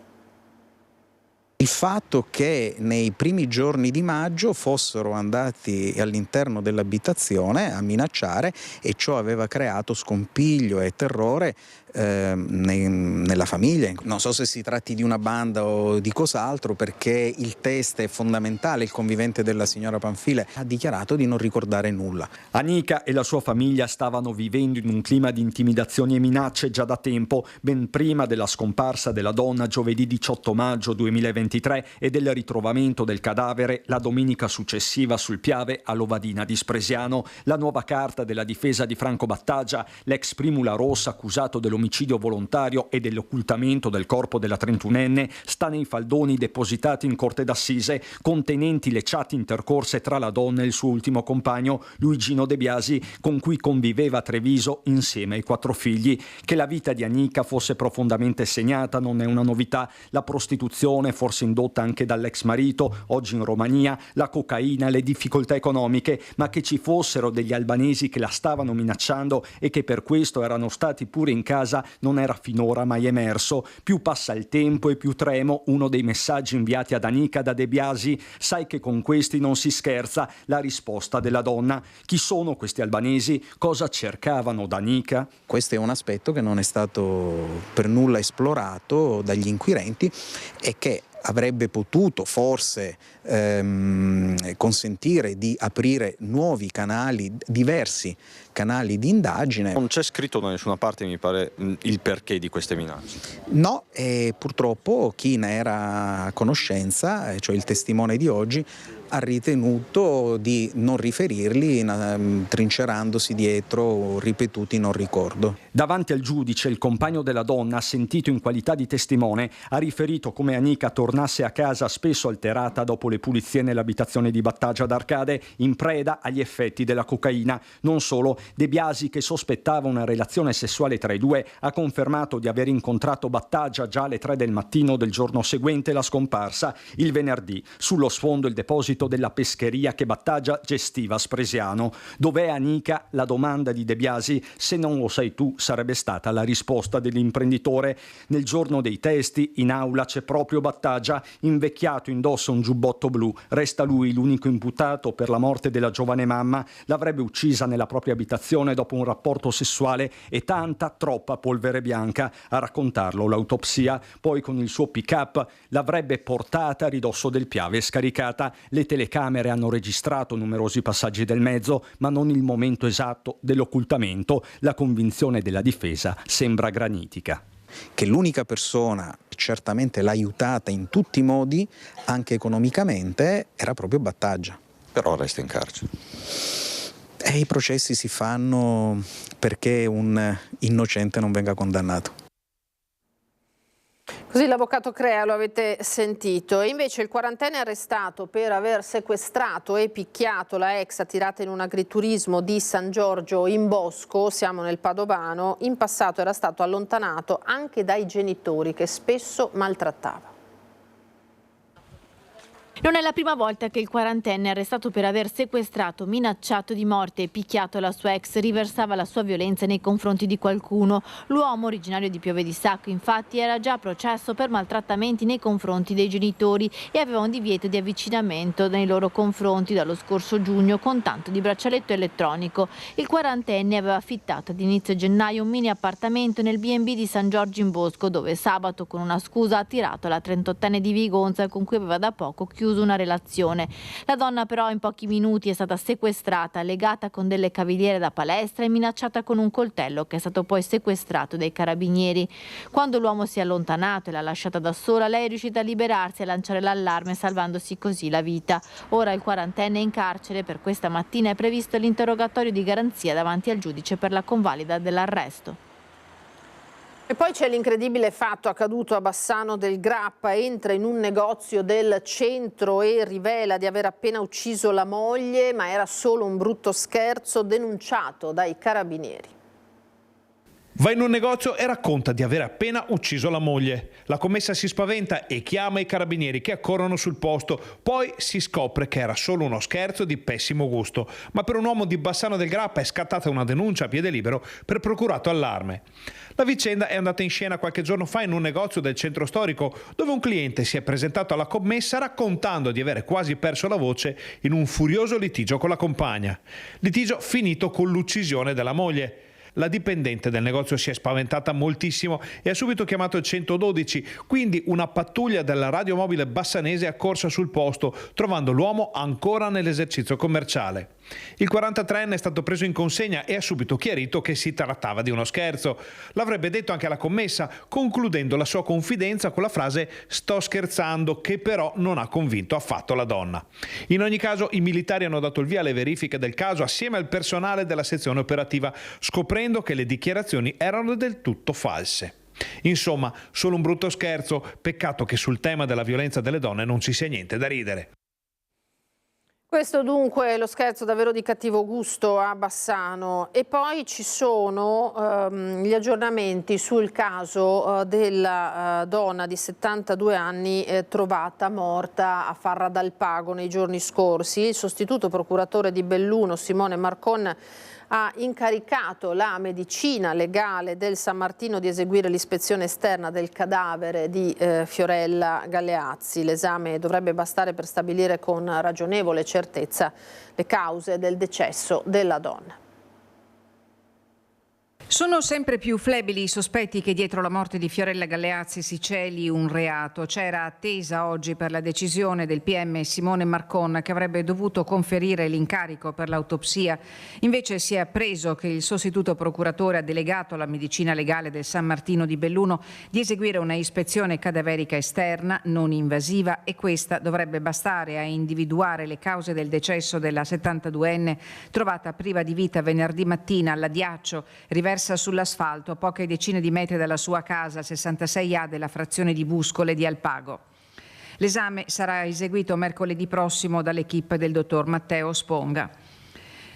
Il fatto che nei primi giorni di maggio fossero andati all'interno dell'abitazione a minacciare, e ciò aveva creato scompiglio e terrore nella famiglia. Non so se si tratti di una banda o di cos'altro, perché il test è fondamentale. Il convivente della signora Panfile ha dichiarato di non ricordare nulla. Anica e la sua famiglia stavano vivendo in un clima di intimidazioni e minacce già da tempo, ben prima della scomparsa della donna giovedì 18 maggio 2023 e del ritrovamento del cadavere la domenica successiva sul Piave a Lovadina di Spresiano. La nuova carta della difesa di Franco Battaglia, l'ex primula rossa accusato dell'omicidio volontario e dell'occultamento del corpo della 31enne, sta nei faldoni depositati in corte d'assise, contenenti le chat intercorse tra la donna e il suo ultimo compagno, Luigino De Biasi, con cui conviveva a Treviso insieme ai 4 figli. Che la vita di Anica fosse profondamente segnata non è una novità. La prostituzione, forse indotta anche dall'ex marito, oggi in Romania, la cocaina, le difficoltà economiche, ma che ci fossero degli albanesi che la stavano minacciando e che per questo erano stati pure in casa non era finora mai emerso. Più passa il tempo e più tremo uno dei messaggi inviati ad Anica da De Biasi: sai che con questi non si scherza. La risposta della donna: chi sono questi albanesi? Cosa cercavano da Anica? Questo è un aspetto che non è stato per nulla esplorato dagli inquirenti e che avrebbe potuto forse consentire di aprire nuovi canali, diversi canali di indagine. Non c'è scritto da nessuna parte, mi pare, il perché di queste minacce. No, e purtroppo chi ne era a conoscenza, cioè il testimone di oggi, ha ritenuto di non riferirli, trincerandosi dietro ripetuti non ricordo. Davanti al giudice, il compagno della donna, sentito in qualità di testimone, ha riferito come Anica tornasse a casa spesso alterata dopo le pulizie nell'abitazione di Battaglia d'Arcade, in preda agli effetti della cocaina. Non solo, De Biasi, che sospettava una relazione sessuale tra i due, ha confermato di aver incontrato Battaglia già alle 3 del mattino del giorno seguente la scomparsa, il venerdì, sullo sfondo il deposito della pescheria che Battaglia gestiva a Spresiano. Dov'è Anica? La domanda di De Biasi, se non lo sai tu, sarebbe stata la risposta dell'imprenditore. Nel giorno dei testi, in aula c'è proprio Battaglia, invecchiato, indossa un giubbotto blu. Resta lui l'unico imputato per la morte della giovane mamma. L'avrebbe uccisa nella propria abitazione dopo un rapporto sessuale e tanta, troppa polvere bianca. A raccontarlo l'autopsia. Poi con il suo pick-up l'avrebbe portata a ridosso del Piave e scaricata. Le telecamere hanno registrato numerosi passaggi del mezzo, ma non il momento esatto dell'occultamento. La convinzione della difesa sembra granitica. Che l'unica persona che certamente l'ha aiutata in tutti i modi, anche economicamente, era proprio Battaglia. Però resta in carcere. E i processi si fanno perché un innocente non venga condannato. Così l'avvocato Crea, lo avete sentito. E invece il quarantenne arrestato per aver sequestrato e picchiato la ex attirata in un agriturismo di San Giorgio in Bosco, siamo nel Padovano, in passato era stato allontanato anche dai genitori che spesso maltrattava. Non è la prima volta che il quarantenne arrestato per aver sequestrato, minacciato di morte e picchiato la sua ex riversava la sua violenza nei confronti di qualcuno. L'uomo, originario di Piove di Sacco, infatti era già processo per maltrattamenti nei confronti dei genitori e aveva un divieto di avvicinamento nei loro confronti dallo scorso giugno con tanto di braccialetto elettronico. Il quarantenne aveva affittato ad inizio gennaio un mini appartamento nel B&B di San Giorgio in Bosco, dove sabato con una scusa ha attirato la 38enne di Vigonza con cui aveva da poco chiuso chiuso una relazione. La donna però in pochi minuti è stata sequestrata, legata con delle cavigliere da palestra e minacciata con un coltello, che è stato poi sequestrato dai carabinieri. Quando l'uomo si è allontanato e l'ha lasciata da sola, lei è riuscita a liberarsi e a lanciare l'allarme, salvandosi così la vita. Ora il 40enne è in carcere. Per questa mattina è previsto l'interrogatorio di garanzia davanti al giudice per la convalida dell'arresto. E poi c'è l'incredibile fatto accaduto a Bassano del Grappa. Entra in un negozio del centro e rivela di aver appena ucciso la moglie, ma era solo un brutto scherzo, denunciato dai carabinieri. Va in un negozio e racconta di aver appena ucciso la moglie. La commessa si spaventa e chiama i carabinieri che accorrono sul posto. Poi si scopre che era solo uno scherzo di pessimo gusto. Ma per un uomo di Bassano del Grappa è scattata una denuncia a piede libero per procurato allarme. La vicenda è andata in scena qualche giorno fa in un negozio del centro storico, dove un cliente si è presentato alla commessa raccontando di avere quasi perso la voce in un furioso litigio con la compagna. Litigio finito con l'uccisione della moglie. La dipendente del negozio si è spaventata moltissimo e ha subito chiamato il 112, quindi una pattuglia della radiomobile bassanese è accorsa sul posto, trovando l'uomo ancora nell'esercizio commerciale. Il 43enne è stato preso in consegna e ha subito chiarito che si trattava di uno scherzo. L'avrebbe detto anche alla commessa, concludendo la sua confidenza con la frase «sto scherzando», che però non ha convinto affatto la donna. In ogni caso, i militari hanno dato il via alle verifiche del caso assieme al personale della sezione operativa, scoprendo che le dichiarazioni erano del tutto false. Insomma, solo un brutto scherzo, peccato che sul tema della violenza delle donne non ci sia niente da ridere. Questo dunque è lo scherzo davvero di cattivo gusto a Bassano. E poi ci sono gli aggiornamenti sul caso della donna di 72 anni trovata morta a Farra dal Pago nei giorni scorsi. Il sostituto procuratore di Belluno, Simone Marcon, ha incaricato la medicina legale del San Martino di eseguire l'ispezione esterna del cadavere di Fiorella Galeazzi. L'esame dovrebbe bastare per stabilire con ragionevole certezza le cause del decesso della donna. Sono sempre più flebili i sospetti che dietro la morte di Fiorella Galeazzi si celi un reato. C'era attesa oggi per la decisione del PM Simone Marcon, che avrebbe dovuto conferire l'incarico per l'autopsia. Invece si è appreso che il sostituto procuratore ha delegato alla medicina legale del San Martino di Belluno di eseguire una ispezione cadaverica esterna non invasiva, e questa dovrebbe bastare a individuare le cause del decesso della 72enne trovata priva di vita venerdì mattina all'Adiaccio, riversa sull'asfalto a poche decine di metri dalla sua casa, 66A della frazione di Buscole di Alpago. L'esame sarà eseguito mercoledì prossimo dall'equipe del dottor Matteo Sponga.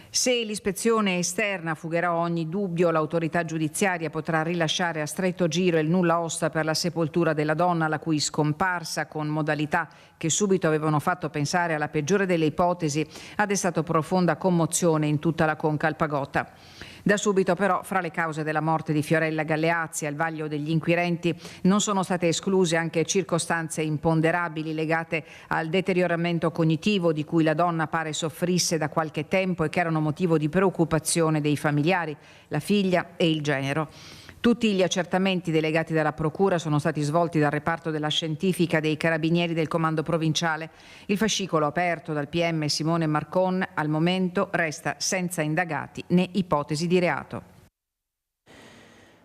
Se l'ispezione esterna fugherà ogni dubbio, l'autorità giudiziaria potrà rilasciare a stretto giro il nulla osta per la sepoltura della donna, la cui scomparsa, con modalità che subito avevano fatto pensare alla peggiore delle ipotesi, ha destato profonda commozione in tutta la conca alpagota. Da subito però, fra le cause della morte di Fiorella Galeazzi al vaglio degli inquirenti, non sono state escluse anche circostanze imponderabili legate al deterioramento cognitivo di cui la donna pare soffrisse da qualche tempo e che erano motivo di preoccupazione dei familiari, la figlia e il genero. Tutti gli accertamenti delegati dalla Procura sono stati svolti dal reparto della scientifica dei Carabinieri del Comando Provinciale. Il fascicolo aperto dal PM Simone Marcon al momento resta senza indagati né ipotesi di reato.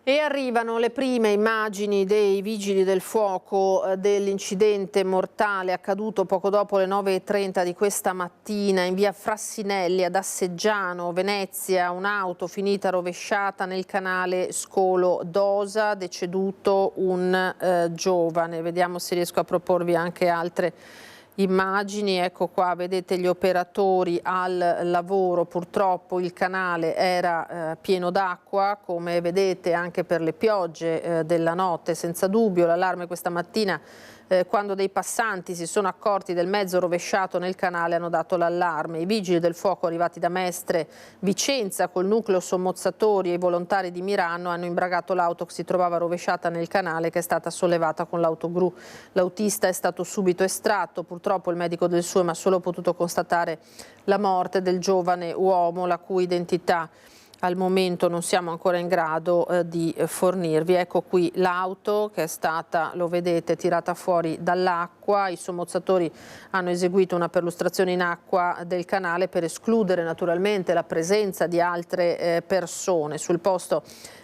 E arrivano le prime immagini dei vigili del fuoco dell'incidente mortale accaduto poco dopo le 9:30 di questa mattina in via Frassinelli ad Asseggiano, Venezia. Un'auto finita rovesciata nel canale Scolo-Dosa, deceduto un giovane. Vediamo se riesco a proporvi anche altre immagini. Ecco qua, vedete gli operatori al lavoro. Purtroppo il canale era pieno d'acqua, come vedete anche per le piogge della notte. Senza dubbio l'allarme questa mattina, quando dei passanti si sono accorti del mezzo rovesciato nel canale, hanno dato l'allarme. I vigili del fuoco arrivati da Mestre, Vicenza, col nucleo sommozzatori e i volontari di Mirano hanno imbragato l'auto che si trovava rovesciata nel canale, che è stata sollevata con l'autogru. L'autista è stato subito estratto. Purtroppo il medico del SUEM ha solo potuto constatare la morte del giovane uomo, la cui identità al momento non siamo ancora in grado di fornirvi. Ecco qui l'auto che è stata, lo vedete, tirata fuori dall'acqua. I sommozzatori hanno eseguito una perlustrazione in acqua del canale per escludere naturalmente la presenza di altre persone. Sul posto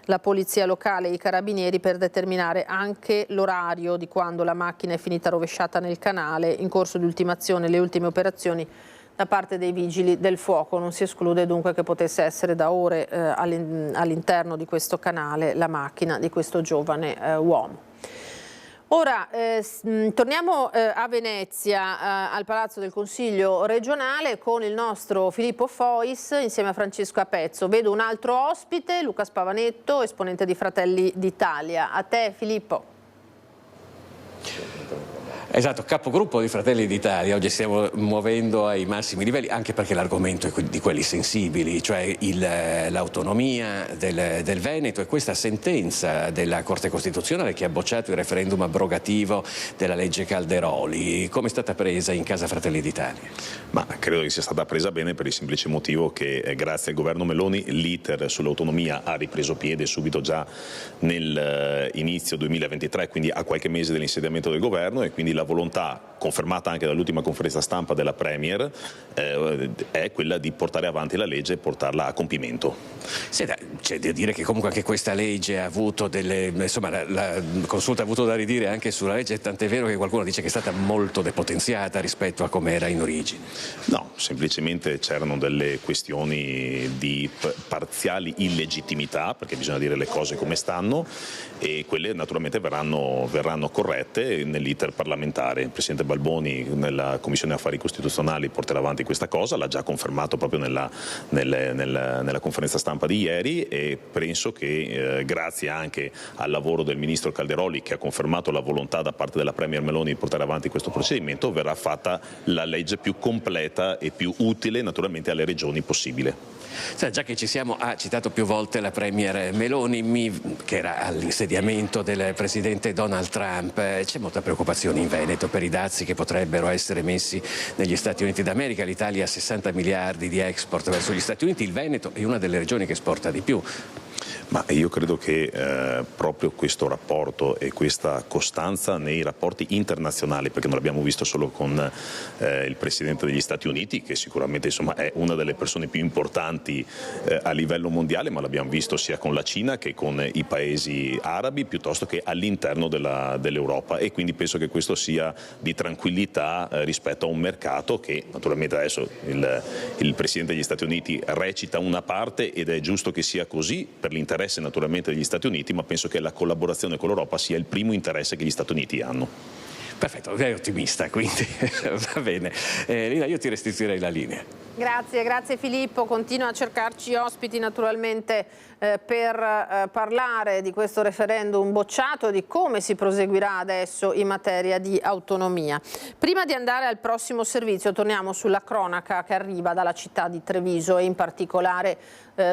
la polizia locale e i carabinieri per determinare anche l'orario di quando la macchina è finita rovesciata nel canale. In corso di ultimazione le ultime operazioni da parte dei vigili del fuoco. Non si esclude dunque che potesse essere da ore all'interno di questo canale la macchina di questo giovane uomo. Ora torniamo a Venezia, al Palazzo del Consiglio regionale con il nostro Filippo Fois insieme a Francesco Apezzo. Vedo un altro ospite, Luca Spavanetto, esponente di Fratelli d'Italia. A te Filippo. Esatto, capogruppo di Fratelli d'Italia, oggi stiamo muovendo ai massimi livelli, anche perché l'argomento è di quelli sensibili, cioè l'autonomia del Veneto e questa sentenza della Corte Costituzionale che ha bocciato il referendum abrogativo della legge Calderoli. Come è stata presa in casa Fratelli d'Italia? Ma credo che sia stata presa bene per il semplice motivo che grazie al governo Meloni l'iter sull'autonomia ha ripreso piede subito già nell'inizio 2023, quindi a qualche mese dell'insediamento del governo, e quindi la volontà, confermata anche dall'ultima conferenza stampa della Premier, è quella di portare avanti la legge e portarla a compimento. Senta, c'è da dire che comunque anche questa legge ha avuto la consulta ha avuto da ridire anche sulla legge, tant'è vero che qualcuno dice che è stata molto depotenziata rispetto a come era in origine. No, semplicemente c'erano delle questioni di parziali illegittimità, perché bisogna dire le cose come stanno, e quelle naturalmente verranno corrette nell'iter parlamentare. Il Presidente Balboni nella Commissione Affari Costituzionali porterà avanti questa cosa, l'ha già confermato proprio nella conferenza stampa di ieri, e penso che grazie anche al lavoro del Ministro Calderoli, che ha confermato la volontà da parte della Premier Meloni di portare avanti questo procedimento, verrà fatta la legge più completa e più utile naturalmente alle regioni possibile. Già che ci siamo, ha citato più volte la Premier Meloni, che era all'insediamento del Presidente Donald Trump. C'è molta preoccupazione in Veneto per i dazi che potrebbero essere messi negli Stati Uniti d'America. L'Italia ha 60 miliardi di export verso gli Stati Uniti, il Veneto è una delle regioni che esporta di più. Ma io credo che proprio questo rapporto e questa costanza nei rapporti internazionali, perché non l'abbiamo visto solo con il Presidente degli Stati Uniti, che sicuramente è una delle persone più importanti a livello mondiale, ma l'abbiamo visto sia con la Cina che con i paesi arabi, piuttosto che all'interno dell'Europa, e quindi penso che questo sia di tranquillità rispetto a un mercato che naturalmente adesso il Presidente degli Stati Uniti recita una parte, ed è giusto che sia così per l'interesse naturalmente degli Stati Uniti, ma penso che la collaborazione con l'Europa sia il primo interesse che gli Stati Uniti hanno. Perfetto, lei è ottimista, quindi va bene. Lina, io ti restituirei la linea. Grazie Filippo, continua a cercarci ospiti naturalmente per parlare di questo referendum bocciato e di come si proseguirà adesso in materia di autonomia. Prima di andare al prossimo servizio torniamo sulla cronaca che arriva dalla città di Treviso e in particolare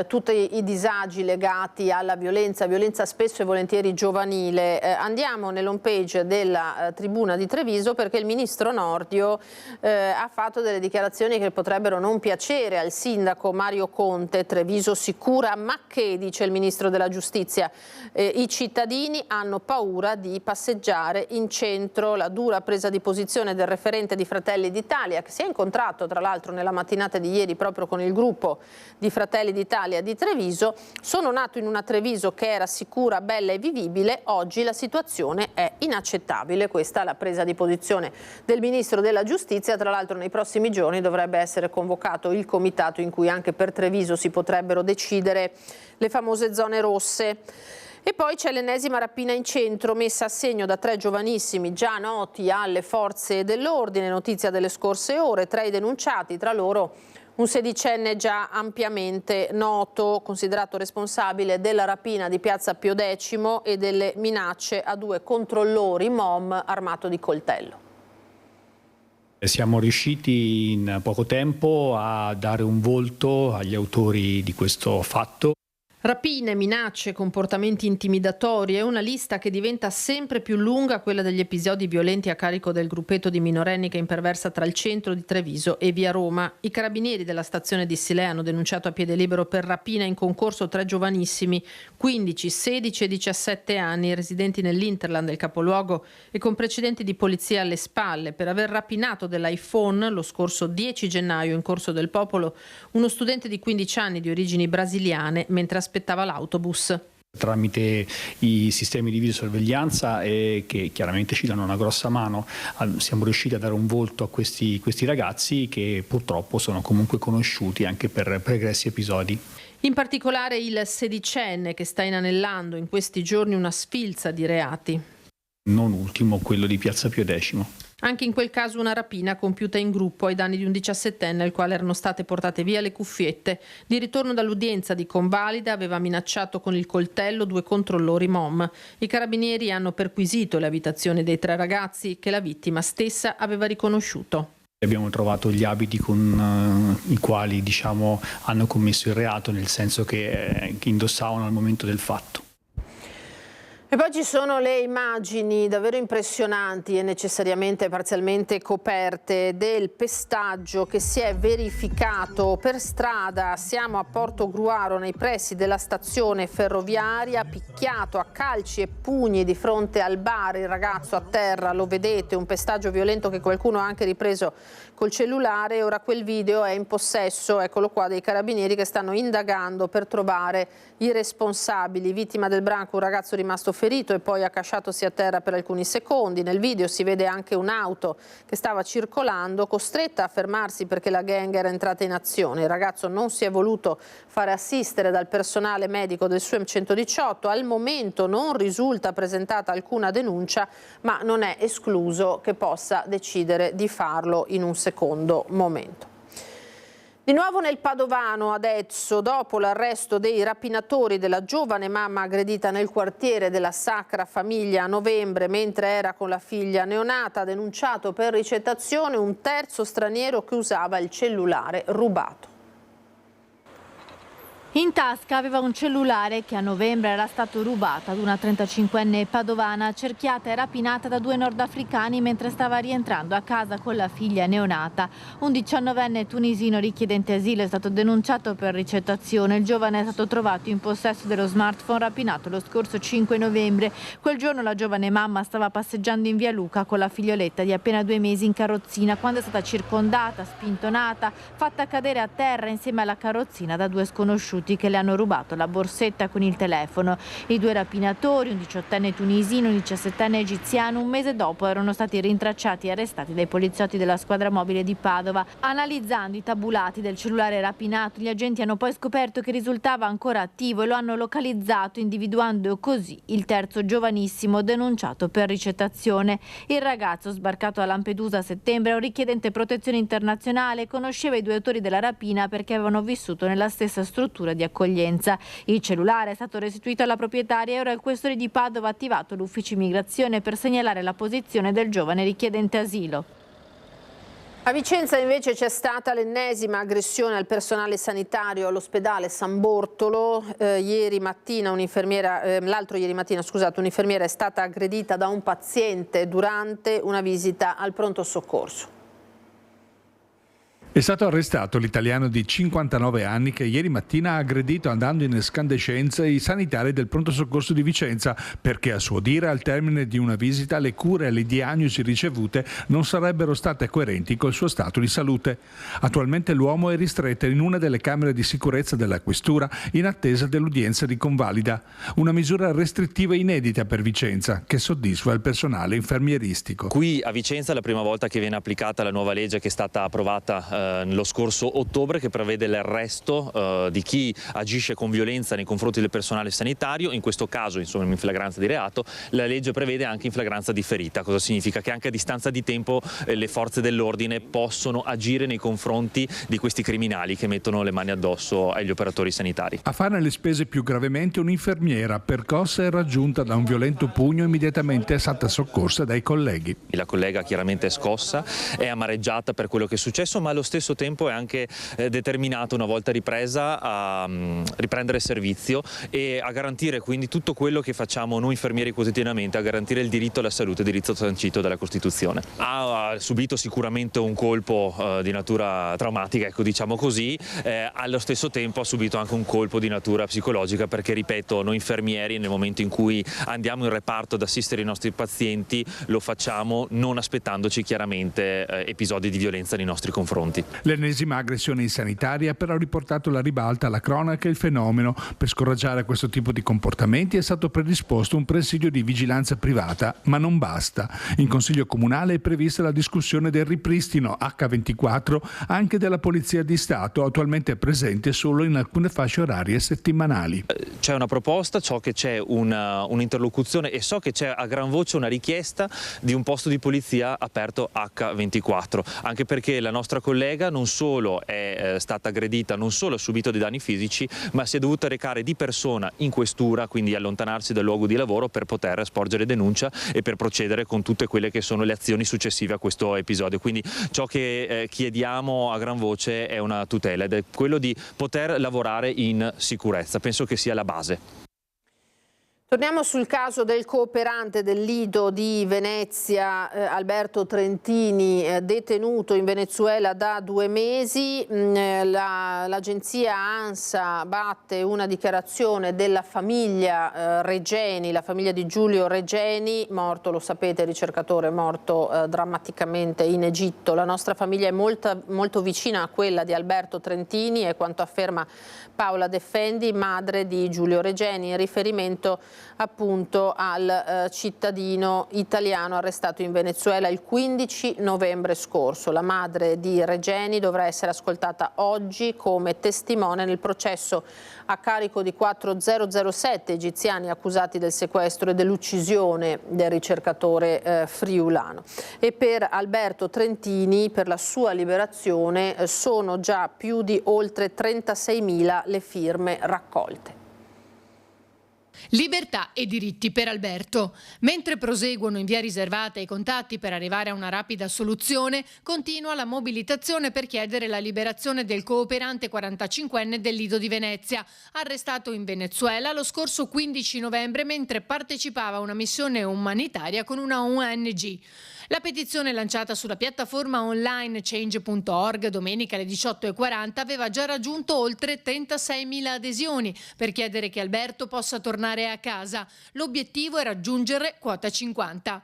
tutti i disagi legati alla violenza spesso e volentieri giovanile. Andiamo nell'home page della Tribuna di Treviso perché il ministro Nordio ha fatto delle dichiarazioni che potrebbero non piacere al sindaco Mario Conte. Treviso sicura, ma che, dice il ministro della giustizia, i cittadini hanno paura di passeggiare in centro. La dura presa di posizione del referente di Fratelli d'Italia, che si è incontrato tra l'altro nella mattinata di ieri proprio con il gruppo di Fratelli d'Italia di Treviso. Sono nato in una Treviso che era sicura, bella e vivibile, oggi la situazione è inaccettabile. Questa è la presa di posizione del ministro della giustizia. Tra l'altro nei prossimi giorni dovrebbe essere convocato il comitato in cui anche per Treviso si potrebbero decidere le famose zone rosse. E poi c'è l'ennesima rapina in centro messa a segno da 3 giovanissimi già noti alle forze dell'ordine, notizia delle scorse ore, 3 denunciati, tra loro un 16enne già ampiamente noto, considerato responsabile della rapina di Piazza Pio X e delle minacce a 2 controllori MOM armato di coltello. Siamo riusciti in poco tempo a dare un volto agli autori di questo fatto. Rapine, minacce, comportamenti intimidatori è una lista che diventa sempre più lunga, quella degli episodi violenti a carico del gruppetto di minorenni che imperversa tra il centro di Treviso e via Roma. I carabinieri della stazione di Silea hanno denunciato a piede libero per rapina in concorso 3 giovanissimi, 15, 16 e 17 anni, residenti nell'Interland del capoluogo e con precedenti di polizia alle spalle, per aver rapinato dell'iPhone lo scorso 10 gennaio in Corso del Popolo uno studente di 15 anni di origini brasiliane mentre aspettava l'autobus. Tramite i sistemi di videosorveglianza che chiaramente ci danno una grossa mano, siamo riusciti a dare un volto a questi ragazzi che purtroppo sono comunque conosciuti anche per pregressi episodi. In particolare il sedicenne che sta inanellando in questi giorni una sfilza di reati. Non ultimo quello di Piazza Pio X. Anche in quel caso una rapina compiuta in gruppo ai danni di un 17enne al quale erano state portate via le cuffiette. Di ritorno dall'udienza di convalida aveva minacciato con il coltello 2 controllori MOM. I carabinieri hanno perquisito le abitazioni dei 3 ragazzi che la vittima stessa aveva riconosciuto. Abbiamo trovato gli abiti con i quali hanno commesso il reato, nel senso che indossavano al momento del fatto. E poi ci sono le immagini davvero impressionanti e necessariamente parzialmente coperte del pestaggio che si è verificato per strada. Siamo a Porto Gruaro, nei pressi della stazione ferroviaria, picchiato a calci e pugni di fronte al bar, il ragazzo a terra, lo vedete, un pestaggio violento che qualcuno ha anche ripreso col cellulare. Ora quel video è in possesso, eccolo qua, dei carabinieri che stanno indagando per trovare i responsabili. Vittima del branco un ragazzo rimasto ferito e poi accasciatosi a terra per alcuni secondi. Nel video si vede anche un'auto che stava circolando, costretta a fermarsi perché la gang era entrata in azione. Il ragazzo non si è voluto fare assistere dal personale medico del SUEM 118. Al momento non risulta presentata alcuna denuncia, ma non è escluso che possa decidere di farlo in un secondo momento. Di nuovo nel Padovano adesso, dopo l'arresto dei rapinatori della giovane mamma aggredita nel quartiere della Sacra Famiglia a novembre mentre era con la figlia neonata, ha denunciato per ricettazione un terzo straniero che usava il cellulare rubato. In tasca aveva un cellulare che a novembre era stato rubato ad una 35enne padovana cerchiata e rapinata da 2 nordafricani mentre stava rientrando a casa con la figlia neonata. Un 19enne tunisino richiedente asilo è stato denunciato per ricettazione. Il giovane è stato trovato in possesso dello smartphone rapinato lo scorso 5 novembre. Quel giorno la giovane mamma stava passeggiando in via Luca con la figlioletta di appena 2 mesi in carrozzina quando è stata circondata, spintonata, fatta cadere a terra insieme alla carrozzina da 2 sconosciuti che le hanno rubato la borsetta con il telefono. I 2 rapinatori, un 18enne tunisino e un 17enne egiziano, un mese dopo erano stati rintracciati e arrestati dai poliziotti della squadra mobile di Padova. Analizzando i tabulati del cellulare rapinato, gli agenti hanno poi scoperto che risultava ancora attivo e lo hanno localizzato, individuando così il terzo giovanissimo denunciato per ricettazione. Il ragazzo, sbarcato a Lampedusa a settembre, è un richiedente protezione internazionale, conosceva i 2 autori della rapina perché avevano vissuto nella stessa struttura di accoglienza. Il cellulare è stato restituito alla proprietaria e ora il questore di Padova ha attivato l'ufficio immigrazione per segnalare la posizione del giovane richiedente asilo. A Vicenza invece c'è stata l'ennesima aggressione al personale sanitario all'ospedale San Bortolo. L'altro ieri mattina un'infermiera è stata aggredita da un paziente durante una visita al pronto soccorso. È stato arrestato l'italiano di 59 anni che ieri mattina ha aggredito andando in escandescenza i sanitari del pronto soccorso di Vicenza perché a suo dire al termine di una visita le cure e le diagnosi ricevute non sarebbero state coerenti col suo stato di salute. Attualmente l'uomo è ristretto in una delle camere di sicurezza della questura in attesa dell'udienza di convalida. Una misura restrittiva inedita per Vicenza che soddisfa il personale infermieristico. Qui a Vicenza è la prima volta che viene applicata la nuova legge che è stata approvata lo scorso ottobre, che prevede l'arresto di chi agisce con violenza nei confronti del personale sanitario. In questo caso, insomma, in flagranza di reato, la legge prevede anche in flagranza di ferita. Cosa significa? Che anche a distanza di tempo le forze dell'ordine possono agire nei confronti di questi criminali che mettono le mani addosso agli operatori sanitari. A farne le spese più gravemente un'infermiera percossa e raggiunta da un violento pugno, immediatamente è stata soccorsa dai colleghi. La collega chiaramente è scossa, è amareggiata per quello che è successo, ma allo stesso stesso tempo è anche determinato, una volta ripresa, a riprendere servizio e a garantire quindi tutto quello che facciamo noi infermieri quotidianamente, a garantire il diritto alla salute, diritto sancito dalla Costituzione. Ha subito sicuramente un colpo di natura traumatica, ecco, diciamo così, allo stesso tempo ha subito anche un colpo di natura psicologica, perché ripeto, noi infermieri nel momento in cui andiamo in reparto ad assistere i nostri pazienti lo facciamo non aspettandoci chiaramente episodi di violenza nei nostri confronti. L'ennesima aggressione in sanitaria ha però riportato alla ribalta alla cronaca il fenomeno. Per scoraggiare questo tipo di comportamenti è stato predisposto un presidio di vigilanza privata, ma non basta. In Consiglio Comunale è prevista la discussione del ripristino H24 anche della Polizia di Stato, attualmente presente solo in alcune fasce orarie settimanali. C'è una proposta, so che c'è un'interlocuzione e so che c'è a gran voce una richiesta di un posto di polizia aperto H24, anche perché la nostra collega non solo è stata aggredita, non solo ha subito dei danni fisici, ma si è dovuta recare di persona in questura, quindi allontanarsi dal luogo di lavoro per poter sporgere denuncia e per procedere con tutte quelle che sono le azioni successive a questo episodio. Quindi ciò che chiediamo a gran voce è una tutela ed è quello di poter lavorare in sicurezza. Penso che sia la base. Torniamo sul caso del cooperante del Lido di Venezia, Alberto Trentini, detenuto in Venezuela da 2 mesi. L'agenzia ANSA batte una dichiarazione della famiglia Regeni, la famiglia di Giulio Regeni, morto, lo sapete, ricercatore morto drammaticamente in Egitto. La nostra famiglia è molto vicina a quella di Alberto Trentini, è quanto afferma Paola Defendi, madre di Giulio Regeni, in riferimento appunto al cittadino italiano arrestato in Venezuela il 15 novembre scorso. La madre di Regeni dovrà essere ascoltata oggi come testimone nel processo a carico di 4 007 egiziani accusati del sequestro e dell'uccisione del ricercatore friulano. E per Alberto Trentini, per la sua liberazione, sono già più di oltre 36.000 le firme raccolte. Libertà e diritti per Alberto. Mentre proseguono in via riservata i contatti per arrivare a una rapida soluzione, continua la mobilitazione per chiedere la liberazione del cooperante 45enne del Lido di Venezia, arrestato in Venezuela lo scorso 15 novembre mentre partecipava a una missione umanitaria con una ONG. La petizione lanciata sulla piattaforma online change.org domenica alle 18:40 aveva già raggiunto oltre 36.000 adesioni per chiedere che Alberto possa tornare a casa. L'obiettivo è raggiungere quota 50.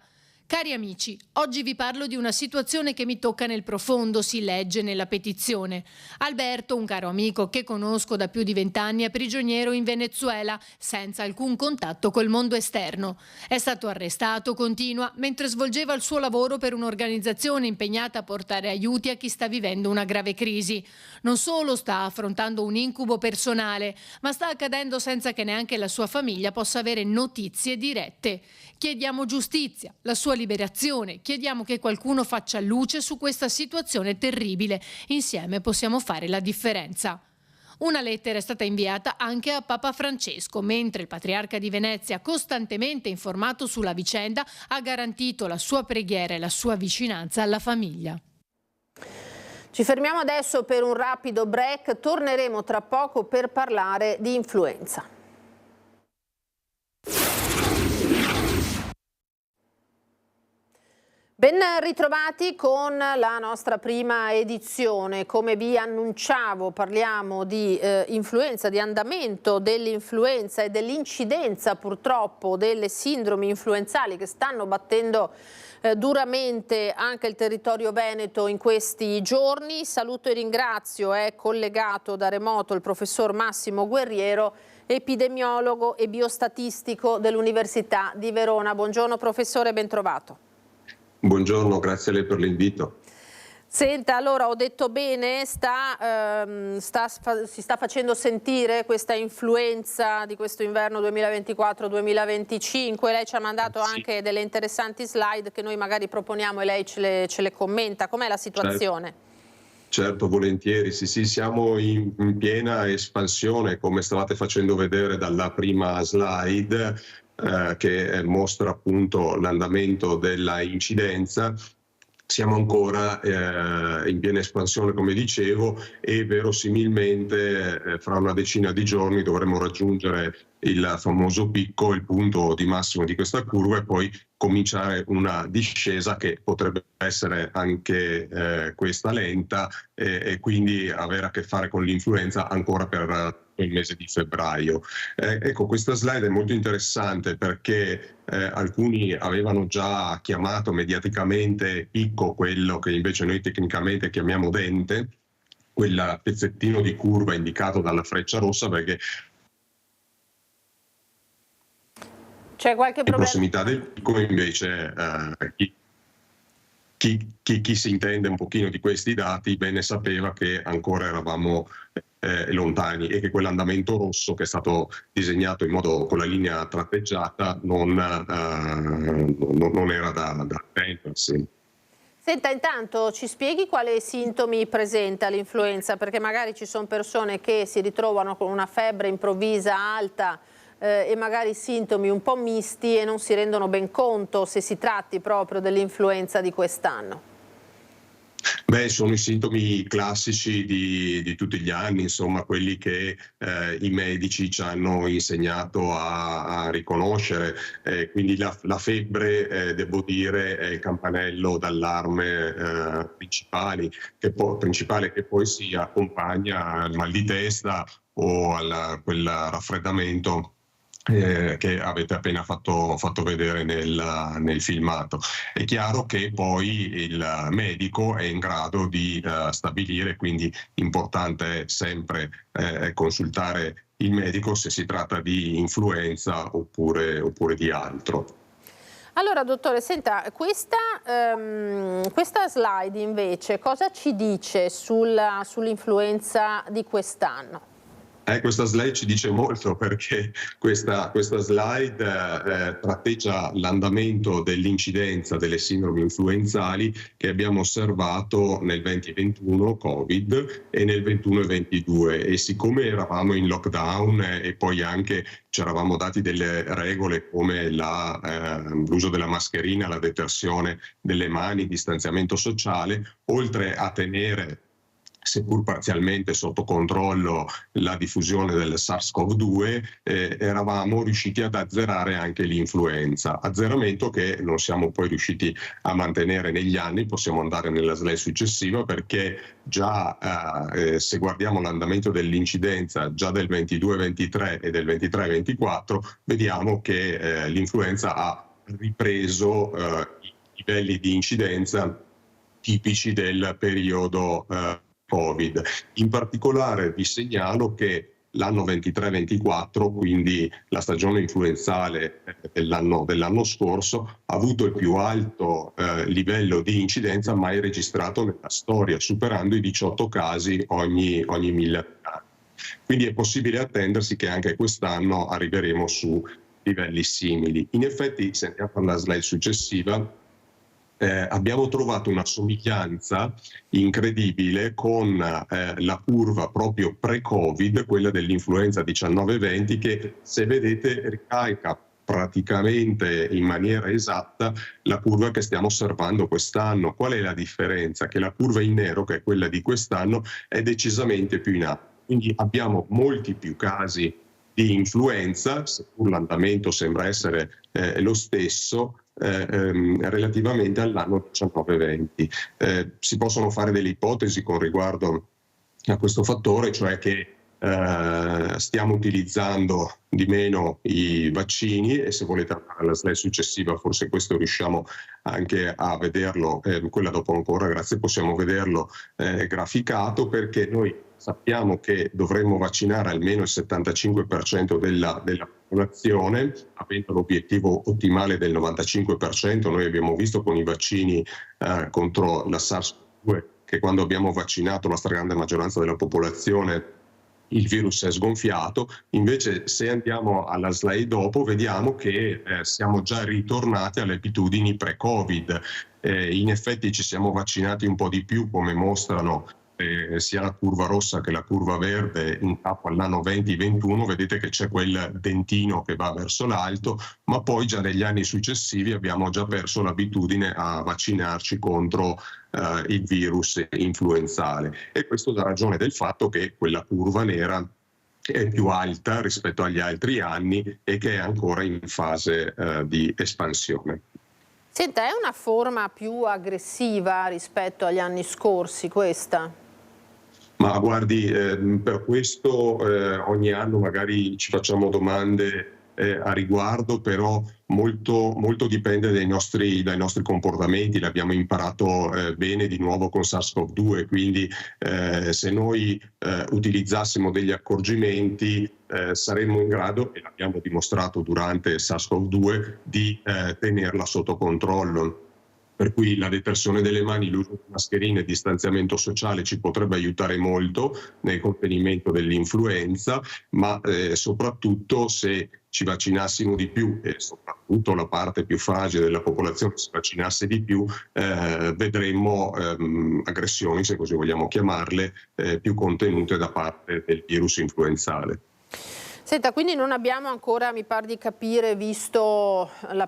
Cari amici, oggi vi parlo di una situazione che mi tocca nel profondo, si legge nella petizione. Alberto, un caro amico che conosco da più di 20 anni, è prigioniero in Venezuela, senza alcun contatto col mondo esterno. È stato arrestato, continua, mentre svolgeva il suo lavoro per un'organizzazione impegnata a portare aiuti a chi sta vivendo una grave crisi. Non solo sta affrontando un incubo personale, ma sta accadendo senza che neanche la sua famiglia possa avere notizie dirette. Chiediamo giustizia, la sua liberazione, chiediamo che qualcuno faccia luce su questa situazione terribile. Insieme possiamo fare la differenza. Una lettera è stata inviata anche a Papa Francesco, mentre il patriarca di Venezia, costantemente informato sulla vicenda, ha garantito la sua preghiera e la sua vicinanza alla famiglia. Ci fermiamo adesso per un rapido break, torneremo tra poco per parlare di influenza. Ben ritrovati con la nostra prima edizione. Come vi annunciavo, parliamo di influenza, di andamento dell'influenza e dell'incidenza purtroppo delle sindromi influenzali che stanno battendo duramente anche il territorio veneto in questi giorni. Saluto e ringrazio, è collegato da remoto il professor Massimo Guerriero, epidemiologo e biostatistico dell'Università di Verona. Buongiorno professore, ben trovato. Buongiorno, grazie a lei per l'invito. Senta, allora ho detto bene, si sta facendo sentire questa influenza di questo inverno 2024-2025. Lei ci ha mandato anche delle interessanti slide che noi magari proponiamo e lei ce le commenta. Com'è la situazione? Certo, volentieri. Sì, siamo in piena espansione, come stavate facendo vedere dalla prima slide, che mostra appunto l'andamento della incidenza. siamo ancora in piena espansione, come dicevo, e verosimilmente fra una decina di giorni dovremo raggiungere il famoso picco, il punto di massimo di questa curva, e poi cominciare una discesa che potrebbe essere anche questa lenta, e quindi avere a che fare con l'influenza ancora per il mese di febbraio. Ecco, questa slide è molto interessante perché alcuni avevano già chiamato mediaticamente picco quello che invece noi tecnicamente chiamiamo dente, quel pezzettino di curva indicato dalla freccia rossa, perché c'è qualche in problema? prossimità del picco invece chi si intende un pochino di questi dati bene sapeva che ancora eravamo lontani, e che quell'andamento rosso che è stato disegnato in modo con la linea tratteggiata non era da attendersi. Senta, intanto ci spieghi quali sintomi presenta l'influenza, perché magari ci sono persone che si ritrovano con una febbre improvvisa alta e magari sintomi un po' misti e non si rendono ben conto se si tratti proprio dell'influenza di quest'anno. Beh, sono i sintomi classici di tutti gli anni, insomma, quelli che i medici ci hanno insegnato a riconoscere. Quindi la febbre, devo dire, è il campanello d'allarme principale, che poi si accompagna al mal di testa o quel raffreddamento che avete appena fatto vedere nel filmato. È chiaro che poi il medico è in grado di stabilire, quindi importante è sempre consultare il medico se si tratta di influenza oppure di altro. Allora, dottore, senta, questa slide invece cosa ci dice sull'influenza di quest'anno? Questa slide ci dice molto, perché questa slide tratteggia l'andamento dell'incidenza delle sindromi influenzali che abbiamo osservato nel 2021 Covid e nel 21 e 22, e siccome eravamo in lockdown e poi anche ci eravamo dati delle regole come l'uso della mascherina, la detersione delle mani, distanziamento sociale, oltre a tenere seppur parzialmente sotto controllo la diffusione del SARS-CoV-2, eravamo riusciti ad azzerare anche l'influenza, azzeramento che non siamo poi riusciti a mantenere negli anni. Possiamo andare nella slide successiva, perché già se guardiamo l'andamento dell'incidenza già del 22-23 e del 23-24, vediamo che l'influenza ha ripreso i livelli di incidenza tipici del periodo Covid. In particolare vi segnalo che l'anno 23-24, quindi la stagione influenzale dell'anno scorso, ha avuto il più alto livello di incidenza mai registrato nella storia, superando i 18 casi ogni 1000 abitanti. Quindi è possibile attendersi che anche quest'anno arriveremo su livelli simili. In effetti, se andiamo alla slide successiva, abbiamo trovato una somiglianza incredibile con la curva proprio pre-Covid, quella dell'influenza 19-20, che se vedete ricalca praticamente in maniera esatta la curva che stiamo osservando quest'anno. Qual è la differenza? Che la curva in nero, che è quella di quest'anno, è decisamente più in alto. Quindi abbiamo molti più casi di influenza, seppur l'andamento sembra essere lo stesso, relativamente all'anno 19-20. Si possono fare delle ipotesi con riguardo a questo fattore, cioè che stiamo utilizzando di meno i vaccini, e se volete andare alla slide successiva forse questo riusciamo anche a vederlo, quella dopo ancora, grazie, possiamo vederlo graficato, perché noi sappiamo che dovremmo vaccinare almeno il 75% della popolazione, avendo l'obiettivo ottimale del 95%. Noi abbiamo visto con i vaccini contro la SARS-CoV-2 che quando abbiamo vaccinato la stragrande maggioranza della popolazione il virus è sgonfiato. Invece se andiamo alla slide dopo vediamo che siamo già ritornati alle abitudini pre-Covid. In effetti ci siamo vaccinati un po' di più, come mostrano sia la curva rossa che la curva verde in capo all'anno 2021, vedete che c'è quel dentino che va verso l'alto, ma poi già negli anni successivi abbiamo già perso l'abitudine a vaccinarci contro il virus influenzale, e questo dà ragione del fatto che quella curva nera è più alta rispetto agli altri anni e che è ancora in fase di espansione. Senta, è una forma più aggressiva rispetto agli anni scorsi questa? Ma guardi, per questo ogni anno magari ci facciamo domande a riguardo, però molto dipende dai nostri comportamenti. L'abbiamo imparato bene di nuovo con SARS-CoV-2, quindi se noi utilizzassimo degli accorgimenti saremmo in grado, e l'abbiamo dimostrato durante SARS-CoV-2, di tenerla sotto controllo. Per cui la detersione delle mani, l'uso di mascherine e distanziamento sociale ci potrebbe aiutare molto nel contenimento dell'influenza, ma soprattutto se ci vaccinassimo di più, e soprattutto la parte più fragile della popolazione si vaccinasse di più, vedremmo aggressioni, se così vogliamo chiamarle, più contenute da parte del virus influenzale. Senta, quindi non abbiamo ancora, mi pare di capire, visto la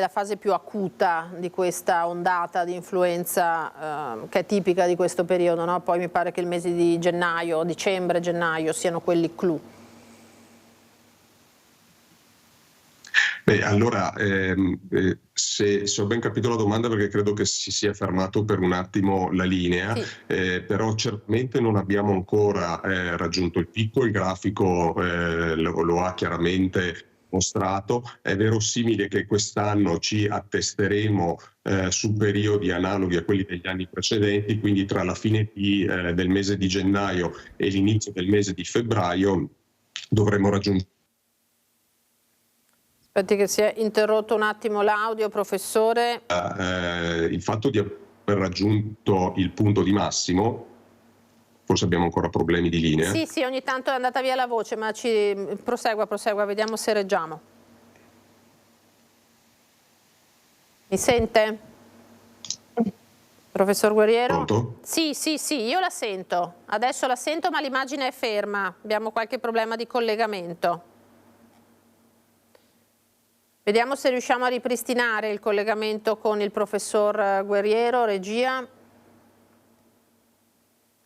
fase più acuta di questa ondata di influenza che è tipica di questo periodo, no? Poi mi pare che il mese di gennaio, dicembre-gennaio siano quelli clou. Beh, allora, se ho ben capito la domanda, perché credo che si sia fermato per un attimo la linea, sì. Però certamente non abbiamo ancora raggiunto il picco, il grafico lo ha chiaramente mostrato. È verosimile che quest'anno ci attesteremo su periodi analoghi a quelli degli anni precedenti, quindi tra la fine del mese di gennaio e l'inizio del mese di febbraio dovremo raggiungere. Aspetti che si è interrotto un attimo l'audio, professore. Il fatto di aver raggiunto il punto di massimo, forse abbiamo ancora problemi di linea. Sì, ogni tanto è andata via la voce, ma prosegua, vediamo se reggiamo. Mi sente? Professor Guerriero? Pronto? Sì, io la sento. Adesso la sento, ma l'immagine è ferma. Abbiamo qualche problema di collegamento. Vediamo se riusciamo a ripristinare il collegamento con il professor Guerriero, regia.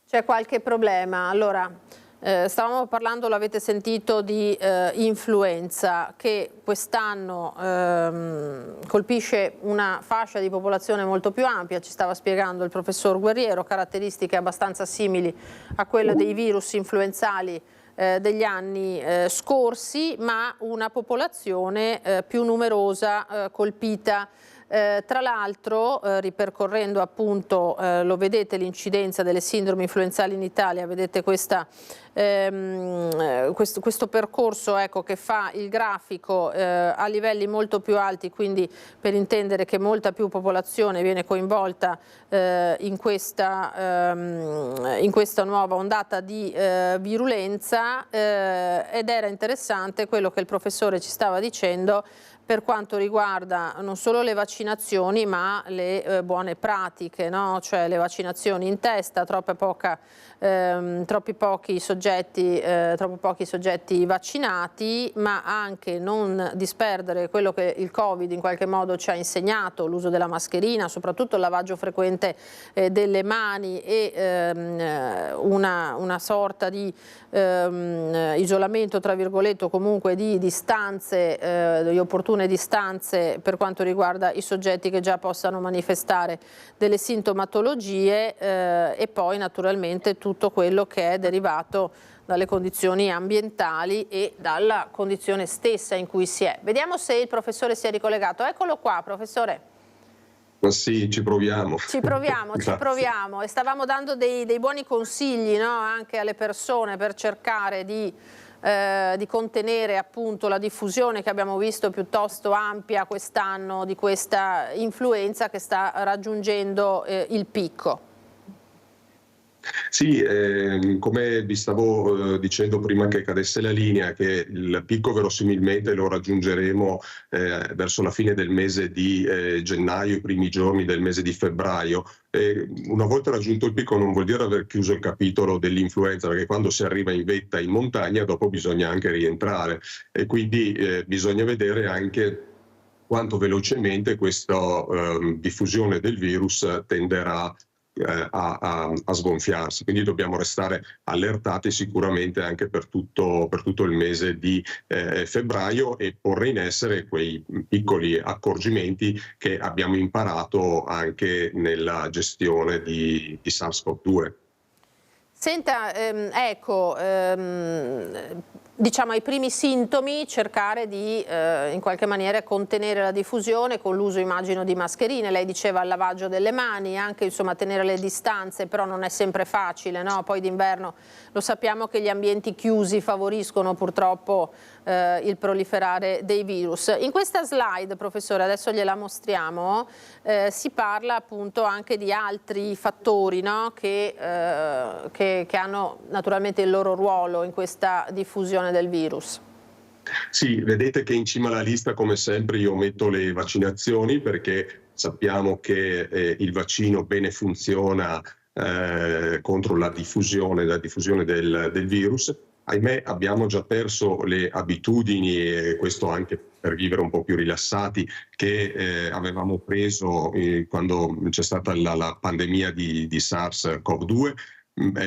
C'è qualche problema. Allora, stavamo parlando, l'avete sentito, di influenza che quest'anno colpisce una fascia di popolazione molto più ampia, ci stava spiegando il professor Guerriero, caratteristiche abbastanza simili a quelle dei virus influenzali degli anni scorsi, ma una popolazione più numerosa colpita. Tra l'altro, ripercorrendo appunto, lo vedete, l'incidenza delle sindromi influenzali in Italia, vedete questo percorso, ecco, che fa il grafico a livelli molto più alti, quindi per intendere che molta più popolazione viene coinvolta in questa nuova ondata di virulenza, ed era interessante quello che il professore ci stava dicendo per quanto riguarda non solo le vaccinazioni, ma le buone pratiche, no? Cioè le vaccinazioni in testa, troppi pochi soggetti vaccinati, ma anche non disperdere quello che il Covid in qualche modo ci ha insegnato, l'uso della mascherina, soprattutto il lavaggio frequente delle mani e una sorta di isolamento, tra virgolette, o comunque di distanze, di opportune distanze per quanto riguarda i soggetti che già possano manifestare delle sintomatologie, e poi naturalmente tutto quello che è derivato dalle condizioni ambientali e dalla condizione stessa in cui si è. Vediamo se il professore si è ricollegato. Eccolo qua, professore. Ma sì, ci proviamo. Ci proviamo. E stavamo dando dei buoni consigli, no? Anche alle persone per cercare di contenere appunto la diffusione che abbiamo visto piuttosto ampia quest'anno di questa influenza che sta raggiungendo il picco. Sì, come vi stavo dicendo prima che cadesse la linea, che il picco verosimilmente lo raggiungeremo verso la fine del mese di gennaio, i primi giorni del mese di febbraio. Una volta raggiunto il picco non vuol dire aver chiuso il capitolo dell'influenza, perché quando si arriva in vetta in montagna dopo bisogna anche rientrare e quindi bisogna vedere anche quanto velocemente questa diffusione del virus tenderà a sgonfiarsi, quindi dobbiamo restare allertati sicuramente anche per tutto il mese di febbraio e porre in essere quei piccoli accorgimenti che abbiamo imparato anche nella gestione di SARS-CoV-2. Senta, diciamo ai primi sintomi cercare di in qualche maniera contenere la diffusione con l'uso, immagino, di mascherine. Lei diceva il lavaggio delle mani, anche insomma tenere le distanze, però non è sempre facile, no? Poi d'inverno lo sappiamo che gli ambienti chiusi favoriscono purtroppo il proliferare dei virus. In questa slide, professore, adesso gliela mostriamo, si parla appunto anche di altri fattori, no? che hanno naturalmente il loro ruolo in questa diffusione del virus. Sì, vedete che in cima alla lista, come sempre, io metto le vaccinazioni perché sappiamo che il vaccino bene funziona contro la diffusione del virus. Ahimè, abbiamo già perso le abitudini, e questo anche per vivere un po' più rilassati, che avevamo preso quando c'è stata la pandemia di SARS-CoV-2.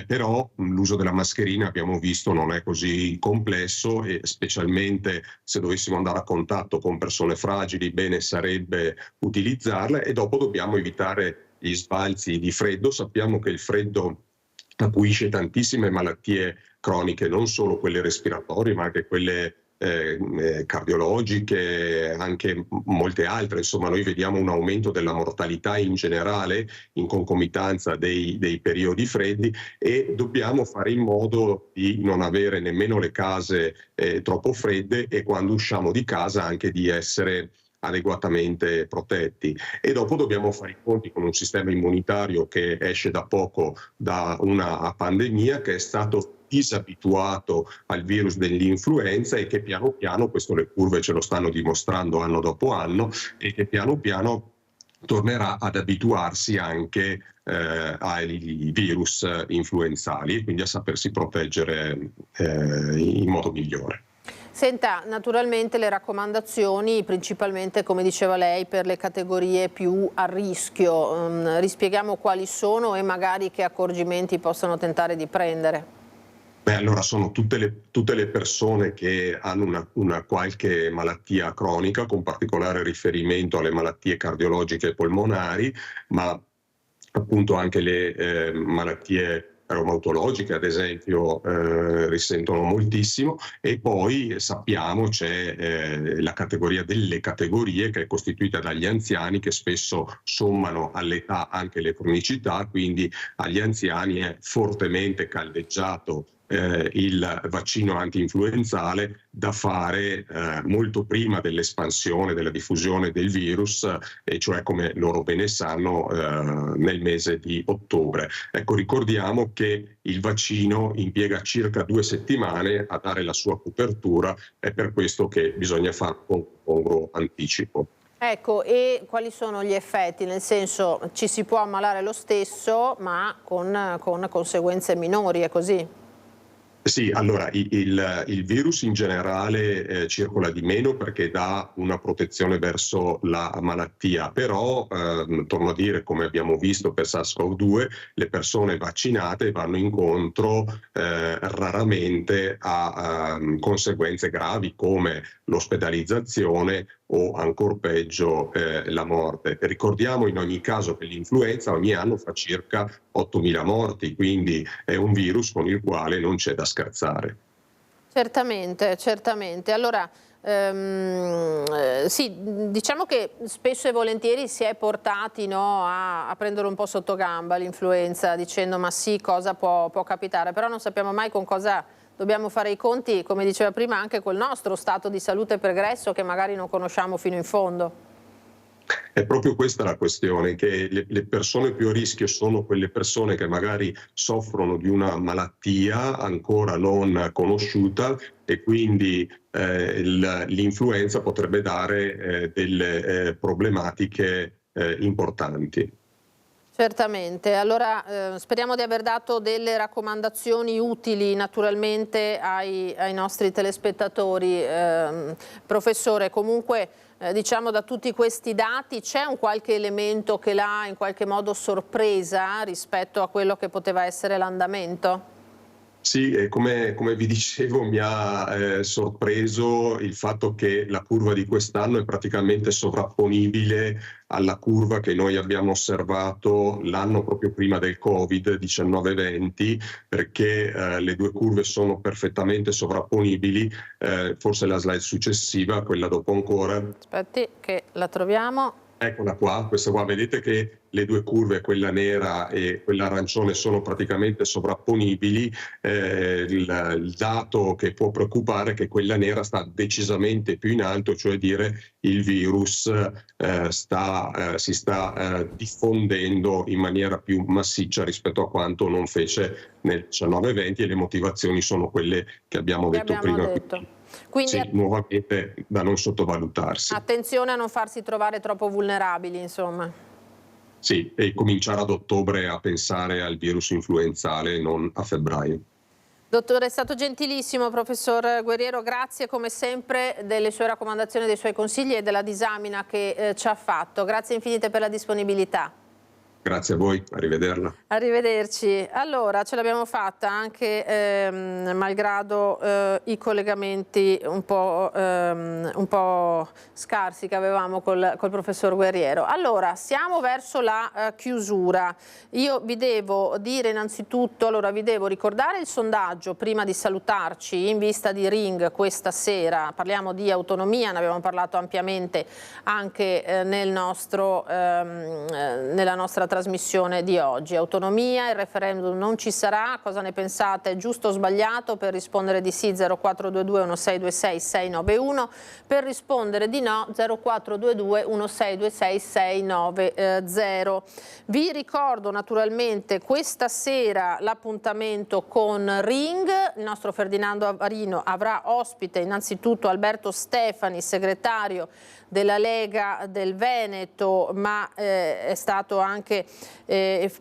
Però l'uso della mascherina, abbiamo visto, non è così complesso e specialmente se dovessimo andare a contatto con persone fragili, bene sarebbe utilizzarla, e dopo dobbiamo evitare gli sbalzi di freddo. Sappiamo che il freddo acuisce tantissime malattie croniche, non solo quelle respiratorie ma anche quelle cardiologiche, anche molte altre. Insomma, noi vediamo un aumento della mortalità in generale in concomitanza dei periodi freddi, e dobbiamo fare in modo di non avere nemmeno le case troppo fredde, e quando usciamo di casa anche di essere adeguatamente protetti. E dopo dobbiamo fare i conti con un sistema immunitario che esce da poco da una pandemia, che è stato disabituato al virus dell'influenza e che piano piano, questo le curve ce lo stanno dimostrando anno dopo anno, e che piano piano tornerà ad abituarsi anche ai virus influenzali e quindi a sapersi proteggere in modo migliore. Senta, naturalmente le raccomandazioni principalmente, come diceva lei, per le categorie più a rischio. Rispieghiamo quali sono e magari che accorgimenti possono tentare di prendere. Beh, allora sono tutte le persone che hanno una qualche malattia cronica, con particolare riferimento alle malattie cardiologiche e polmonari, ma appunto anche le malattie reumatologiche, ad esempio, risentono moltissimo. E poi sappiamo c'è la categoria delle categorie, che è costituita dagli anziani, che spesso sommano all'età anche le cronicità, quindi agli anziani è fortemente caldeggiato il vaccino anti-influenzale da fare molto prima dell'espansione, della diffusione del virus, e cioè, come loro bene sanno, nel mese di ottobre. Ecco, ricordiamo che il vaccino impiega circa 2 settimane a dare la sua copertura, è per questo che bisogna fare un congruo anticipo. Ecco, e quali sono gli effetti? Nel senso, ci si può ammalare lo stesso, ma con conseguenze minori, è così? Sì, allora il virus in generale circola di meno perché dà una protezione verso la malattia, però torno a dire, come abbiamo visto per SARS-CoV-2, le persone vaccinate vanno incontro raramente a conseguenze gravi come l'ospedalizzazione o ancor peggio la morte. Ricordiamo in ogni caso che l'influenza ogni anno fa circa 8.000 morti, quindi è un virus con il quale non c'è da scherzare. Certamente, certamente. Allora, sì, diciamo che spesso e volentieri si è portati, no, a prendere un po' sotto gamba l'influenza, dicendo ma sì, cosa può capitare, però non sappiamo mai con cosa dobbiamo fare i conti, come diceva prima, anche col nostro stato di salute pregresso che magari non conosciamo fino in fondo. È proprio questa la questione, che le persone più a rischio sono quelle persone che magari soffrono di una malattia ancora non conosciuta e quindi l'influenza potrebbe dare delle problematiche importanti. Certamente, allora speriamo di aver dato delle raccomandazioni utili naturalmente ai nostri telespettatori. Professore, comunque diciamo da tutti questi dati c'è un qualche elemento che l'ha in qualche modo sorpresa rispetto a quello che poteva essere l'andamento? Sì, come vi dicevo mi ha sorpreso il fatto che la curva di quest'anno è praticamente sovrapponibile alla curva che noi abbiamo osservato l'anno proprio prima del Covid, 19-20, perché le due curve sono perfettamente sovrapponibili, forse la slide successiva, quella dopo ancora. Aspetti che la troviamo. Eccola qua, questa qua, vedete che le due curve, quella nera e quella arancione, sono praticamente sovrapponibili. Il dato che può preoccupare è che quella nera sta decisamente più in alto, cioè dire il virus si sta diffondendo in maniera più massiccia rispetto a quanto non fece nel 19-20, e le motivazioni sono quelle che abbiamo detto prima. Quindi sì, nuovamente da non sottovalutarsi. Attenzione a non farsi trovare troppo vulnerabili, insomma. Sì, e cominciare ad ottobre a pensare al virus influenzale, non a febbraio. Dottore, è stato gentilissimo, professor Guerriero, grazie come sempre delle sue raccomandazioni, dei suoi consigli e della disamina che ci ha fatto. Grazie infinite per la disponibilità. Grazie a voi, arrivederla. Arrivederci. Allora, ce l'abbiamo fatta anche malgrado i collegamenti un po' scarsi che avevamo col professor Guerriero. Allora, siamo verso la chiusura. Io vi devo dire innanzitutto, vi devo ricordare il sondaggio prima di salutarci in vista di Ring questa sera. Parliamo di autonomia, ne abbiamo parlato ampiamente anche nella nostra trasmissione di oggi. Autonomia, il referendum non ci sarà, cosa ne pensate? Giusto o sbagliato? Per rispondere di sì 0422 1626 691, per rispondere di no 0422 1626 690. Vi ricordo naturalmente questa sera l'appuntamento con Ring. Il nostro Ferdinando Avarino avrà ospite innanzitutto Alberto Stefani, segretario della Lega del Veneto, ma è stato anche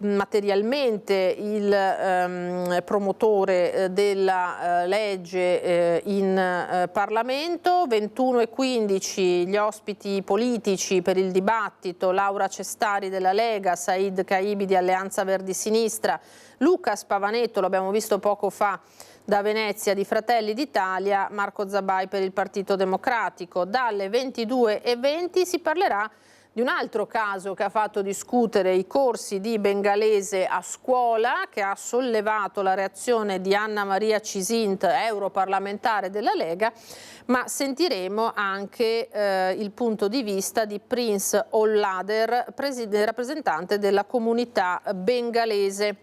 materialmente il promotore della legge in Parlamento. 21:15 gli ospiti politici per il dibattito: Laura Cestari della Lega, Said Caibi di Alleanza Verdi Sinistra, Luca Spavanetto, lo abbiamo visto poco fa, da Venezia di Fratelli d'Italia, Marco Zabai per il Partito Democratico. Dalle 22:20 si parlerà di un altro caso che ha fatto discutere i corsi di bengalese a scuola, che ha sollevato la reazione di Anna Maria Cisint, europarlamentare della Lega, ma sentiremo anche il punto di vista di Prince Ollader, rappresentante della comunità bengalese.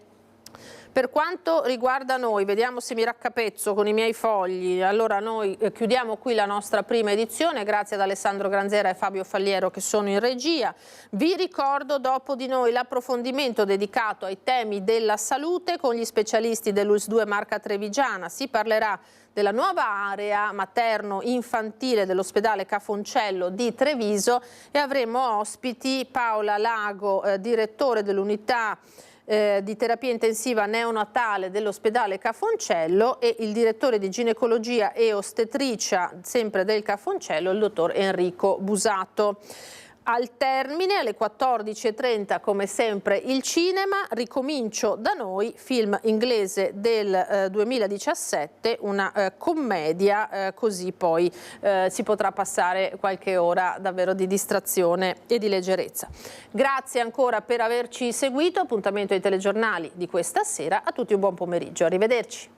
Per quanto riguarda noi, vediamo se mi raccapezzo con i miei fogli. Allora noi chiudiamo qui la nostra prima edizione, grazie ad Alessandro Granzera e Fabio Falliero che sono in regia. Vi ricordo dopo di noi l'approfondimento dedicato ai temi della salute con gli specialisti dell'ULSS 2 Marca Trevigiana. Si parlerà della nuova area materno-infantile dell'ospedale Cafoncello di Treviso e avremo ospiti Paola Lago, direttore dell'unità di terapia intensiva neonatale dell'ospedale Cafoncello, e il direttore di ginecologia e ostetricia sempre del Cafoncello, il dottor Enrico Busato. Al termine, alle 14:30, come sempre il cinema. Ricomincio da noi, film inglese del 2017, una commedia, così poi si potrà passare qualche ora davvero di distrazione e di leggerezza. Grazie ancora per averci seguito, appuntamento ai telegiornali di questa sera, a tutti un buon pomeriggio, arrivederci.